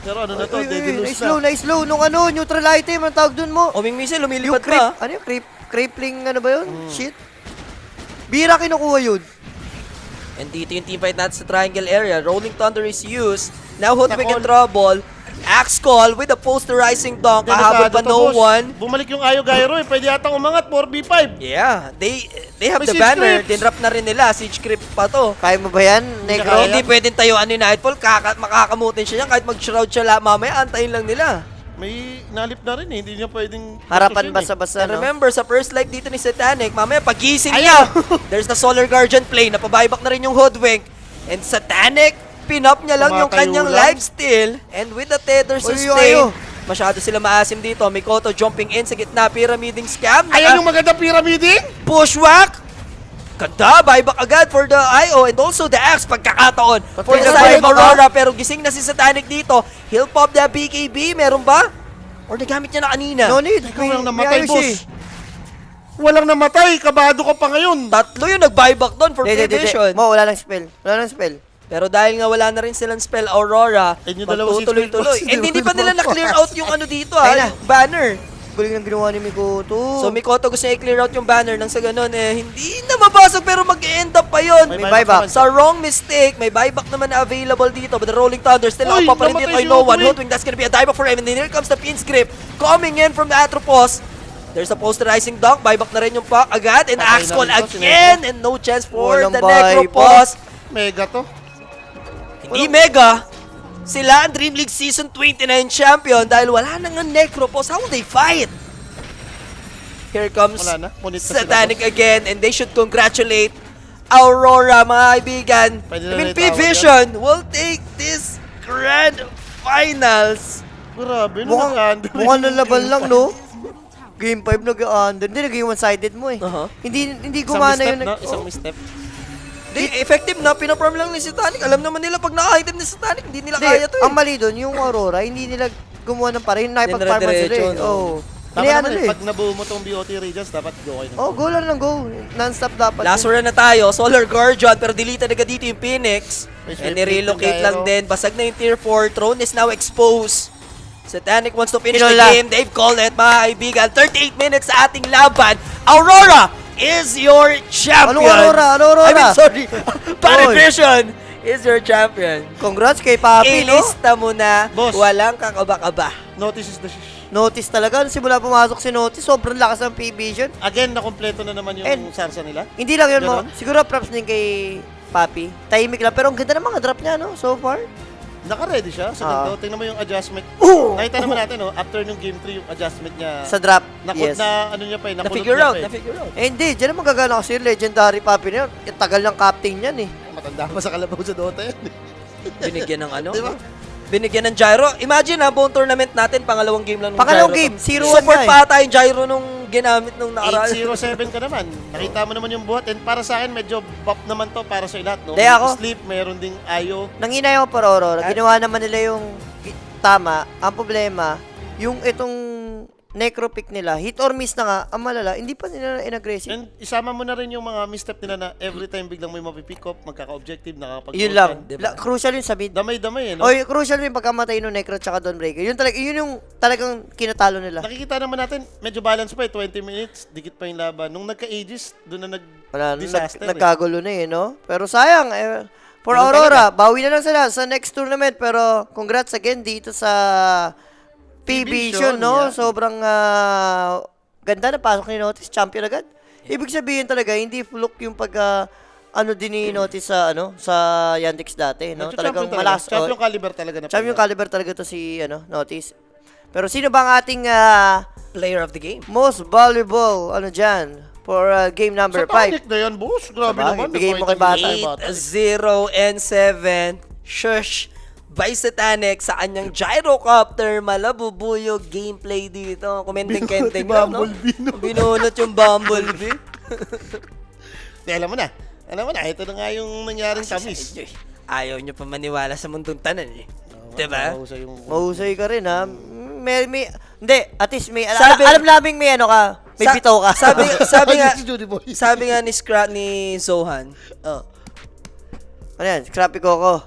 Pero ano na to, Uy, dead lose na-slow, na. na-slow. Nung ano, neutral item, ang tawag dun mo. O Ming Missile, Yung lumilipad creep, pa. ano yung creep? Crippling, ano ba yun? Shit. Bira kinukuha yun. And dito yung team fight natin sa triangle area. Rolling Thunder is used. Now Hoodwink in Nakol. trouble. Axe call with a posterizing dunk. Kahabol pa Delikado to, no boss. one. Bumalik yung Ayo Gyro eh. Pwede yatang umangat, 4v5. Yeah, they have May the siege banner. creeps. Dinrap na rin nila. Siege creep pa to. Kaya mo ba yan, Negro? kaya. Hindi pwedeng tayuan ni Nightfall. Makakamutin siya yan. Kahit mag-shroud siya mamaya, antayin lang nila. May nalip na rin eh. Hindi niya pwedeng... Harapan focus yun eh. basa-basa, And no? remember, sa first life dito ni Satanic, mamaya pagising Ayaw! niya, there's the Solar Guardian play. Napabuyback na rin yung Hoodwink. And Satanic, pin-up niya lang yung Tumatayo kanyang lang. lifesteal. And with the tether Uy, sustain, ayo. masyado sila maasim dito. Mikoto jumping in sa gitna, pyramiding scam. Ayan yung magandang pyramiding! Pushwhack! Ganda, buyback agad for the IO and also the Axe pagkakataon for the Patay na side of buyback, Aurora. Pero gising na si Satanic dito. He'll pop the BKB, meron ba? Or nagamit niya na kanina? No need. Ikaw lang namatay, ayos boss. eh. Walang namatay. Kabado ka pa ngayon. Tatlo yung nag-buyback doon for Hindi, Vision. Mo, wala nang spell. Wala nang spell. Pero dahil nga wala na rin silang spell Aurora, Eh, yung dalawa si magtutuloy-tuloy. Spell And hindi pa nila na-clear out yung ano dito Ayun na. yung banner. Galing lang ginawa ni Mikoto. So Mikoto gusto niya i-clear out yung banner nang sa ganun hindi na mabasag pero mag-end up pa yun. May buyback. Sa wrong mistake, may buyback naman na available dito but the Rolling Thunder still Uy, ako pa rin dito namatay kay si no one. Hoodwink. Hoodwink, that's gonna be a dive for him and then here comes the pin script coming in from the Atropos. There's a posterizing dunk, buyback na rin yung pack agad and Patay axe na call rin to, si again and no chance for Walang the buyback. Necropos. Mega to. Hindi mega. Sila ang Dream League Season 29 champion dahil wala na nga Necropos. How will they fight? Here comes Wala na. Punit na sila, Satanic again and they should congratulate Aurora, mga kaibigan. Pwede na I mean, rin itawag P-Vision will take this grand finals. Grabe, no? Mukhang lalaban lang, no? Game 5 nag-under. Hindi, naging one-sided mo eh. Aha. Hindi Isang gumana misstep, yun. no? Isang misstep. Di, effective na, pinaperm lang ni Satanic. Alam naman nila pag naka-item ni Satanic, hindi nila Hindi, kaya to eh. ang mali doon, yung Aurora, hindi nila gumawa ng parang nakipag-farman sila Dinire-diretso, eh. no? Oo. Tama Hinayaan naman nila eh. eh. Pag nabuo mo tong BOT Radiance, dapat go kayo. Oh, go lang ng go. Non-stop dapat. Last yun. round na tayo, Solar Guardian, pero deleted agad dito yung Phoenix. May And swift nirelocate hit lang yung din. Basag na yung Tier 4. Throne is now exposed. Satanic wants to finish Tinola. the game. They've called it, mga kaibigan. 38 minutes sa ating laban. Aurora is your champion. Anong Aurora? Anong Aurora? I mean, sorry. Parivision is your champion. Congrats kay Papi, no? Ilista mo na, Boss. walang kakaba-kaba. Notice is the shish. Notice talaga. Simula pumasok si Notice, sobrang lakas ng P-Vision. Again, nakompleto na naman yung And- sarsa nila. Hindi lang yun mo. Ganon? Siguro props din kay Papi. Tahimik lang. Pero ang ganda ng mga drop niya, no? So far. Naka-ready siya sa ganito. Tingnan mo yung adjustment. Nakita naman natin, no? After nung game 3, yung adjustment niya. Sa drop. Yes. Yes. Na ano niya pa eh. Nakulot Na-figure niya out, pa eh. na-figure out. Eh, hindi. Diyan naman gagana kasi yung legendary Papi na yun. Yung tagal ng captain yan eh. Matanda pa sa kalabaw sa Dota yan. Binigyan ng ano? Di ba? Binigyan ng gyro. Imagine ha, buong tournament natin, pangalawang game lang nung Pangalawang gyro. game, 0-1 Support nga eh. pa ata yung gyro nung ginamit nung nakaraan. 807 ka naman. Nakita mo naman yung buhat. And para sa akin, medyo buff naman to para sa lahat. No? Di ako. Sleep, meron ding ayo. Nanginay ako para Aurora. Ginawa naman nila yung tama. Ang problema, yung itong necropick nila, hit or miss na nga, ang malala, hindi pa nila in-aggressive. And isama mo na rin yung mga misstep nila na every time biglang may mapipick up, magkaka-objective, nakakapag Yun lang. Diba? Crucial yun sa mid. Damay-damay eh, no? O, yung crucial yung pagkamatay ng Necro tsaka Dawnbreaker. Yun yung talagang kinatalo nila. Nakikita naman natin, medyo balance pa eh, 20 minutes, dikit pa yung laban. Nung nagka-aegis, doon na Wala, nag-disaster nagkagulo na eh, no? Pero sayang, for Ganun Aurora, bawi na lang sila sa next tournament. Pero congrats again dito sa P-Vision, no? yeah. Sobrang ganda na pasok ni Notice, champion agad. Ibig sabihin talaga, hindi fluke yung pag ano din ni Notice sa sa Yandex dati, no? Talagang malakas. Champion caliber talaga na. Champion caliber talaga to si Notice. Pero sino ba ang ating Player of the game. most valuable diyan for game number 5? Satanic na yan, boss. Grabe Sabagay, naman. bigay mo kay Bata. 8-0 and 7. Shush. By Satanic sa kanyang gyrocopter, malabubuyog gameplay dito. Kumendeng-kendeng lang, no? Bumblebee, no? Binunot yung Bumblebee. Di, alam mo na. Alam mo na, ito na nga yung nangyaring tamis. Ayaw nyo pa maniwala sa mundong tanan eh. Diba? Mahusay yung... Mahusay ka rin, ha? Hindi, at least may, Sabi- alam namin may ka, may bitaw ka. Sabi nga, Si Judy Boy. sabi nga ni Zohan, Ano yan, Scrappy Coco.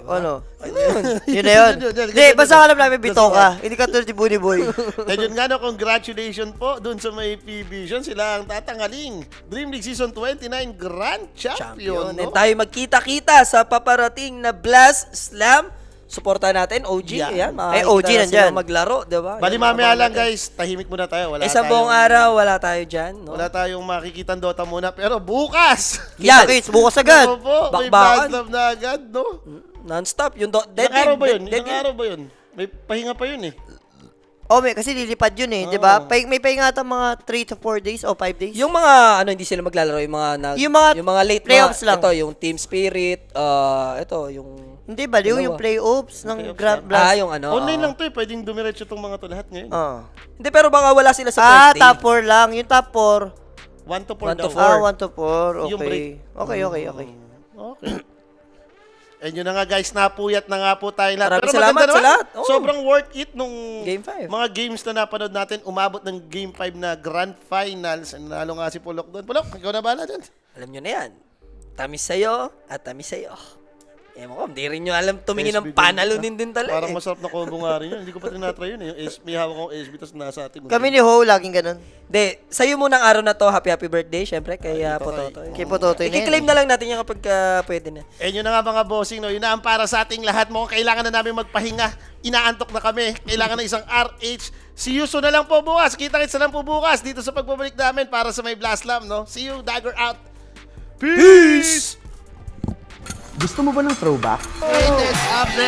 Ano? Ayun. Yun na yun. Hindi, basta alam namin bitaw ka. Hindi ka tulad ni Bunny Boy. And yun nga no, congratulations po dun sa may P-Vision. Sila ang tatangaling Dream League Season 29 Grand Champion. And No? tayo magkita-kita sa paparating na Blast Slam. Suportahan natin, OG. Yeah. Yan, Ay, makakita OG na nandyan. sila maglaro, diba? Bali Yan, mamaya abangan lang natin. guys, tahimik muna tayo. Wala Isang tayong- buong araw, wala tayo dyan. No? Wala tayong makikitang Dota muna. Pero bukas! Yan. Kita-kits, bukas agad. Ano po, may Bakbakan. Blood Love na agad, no? Non-stop. Yung Ilang araw ba yun? dead Ilang game. araw ba yun? May pahinga pa yun eh. Kasi lilipad yun eh, di ba? May paingatan mga 3 to 4 days o 5 days. Yung mga, hindi sila maglalaro, yung mga, Yung mga late playoffs lang. Ito, yung Team Spirit, ito, yung... Hindi, baliw Dalawa. yung playoffs ng Playoffs Grand lang. Blast. yung ano. Online lang to eh. Pwedeng dumiretso itong mga to lahat ngayon. Hindi, pero baka wala sila sa first day. Top 4 lang. Yung top 4. 1 to 4 1 to daw. 4. 1 to 4. Yung break. Okay. Okay. Okay. And yun na nga guys, napuyat na nga po tayo lahat. Maraming Pero salamat maganda sa naman. lahat. Oo. Sobrang worth it nung Game 5. mga games na napanood natin. Umabot ng Game 5 na Grand Finals. Nalo nga si Pulok doon. Pulok, ikaw na bahala dyan. Alam nyo na yan. Tamis sa'yo at tamis sa'yo. Ewan ko, hindi rin nyo alam tumingin ng SB panalunin din talaga. Parang masarap na combo nga rin yun. Hindi ko pa tinatry yun eh. May hawak akong SB tapos nasa atin. Kami ni Ho, laging ganun. Hindi, sa'yo muna ang araw na to. Happy birthday, syempre, kay Ay, Pototo. Kay Pototo na I-claim na lang natin yan kapag pwede na. Eh yun na nga mga bossing, no? Yun na ang para sa ating lahat. Mukhang kailangan na namin magpahinga. Inaantok na kami. Kailangan na isang RH. See you soon na lang po bukas. Kita-kits na lang po bukas dito sa pagbabalik namin para sa may Blast Slam, no? See you, Dagger out. Peace! Gusto mo ba ng throwback? Latest update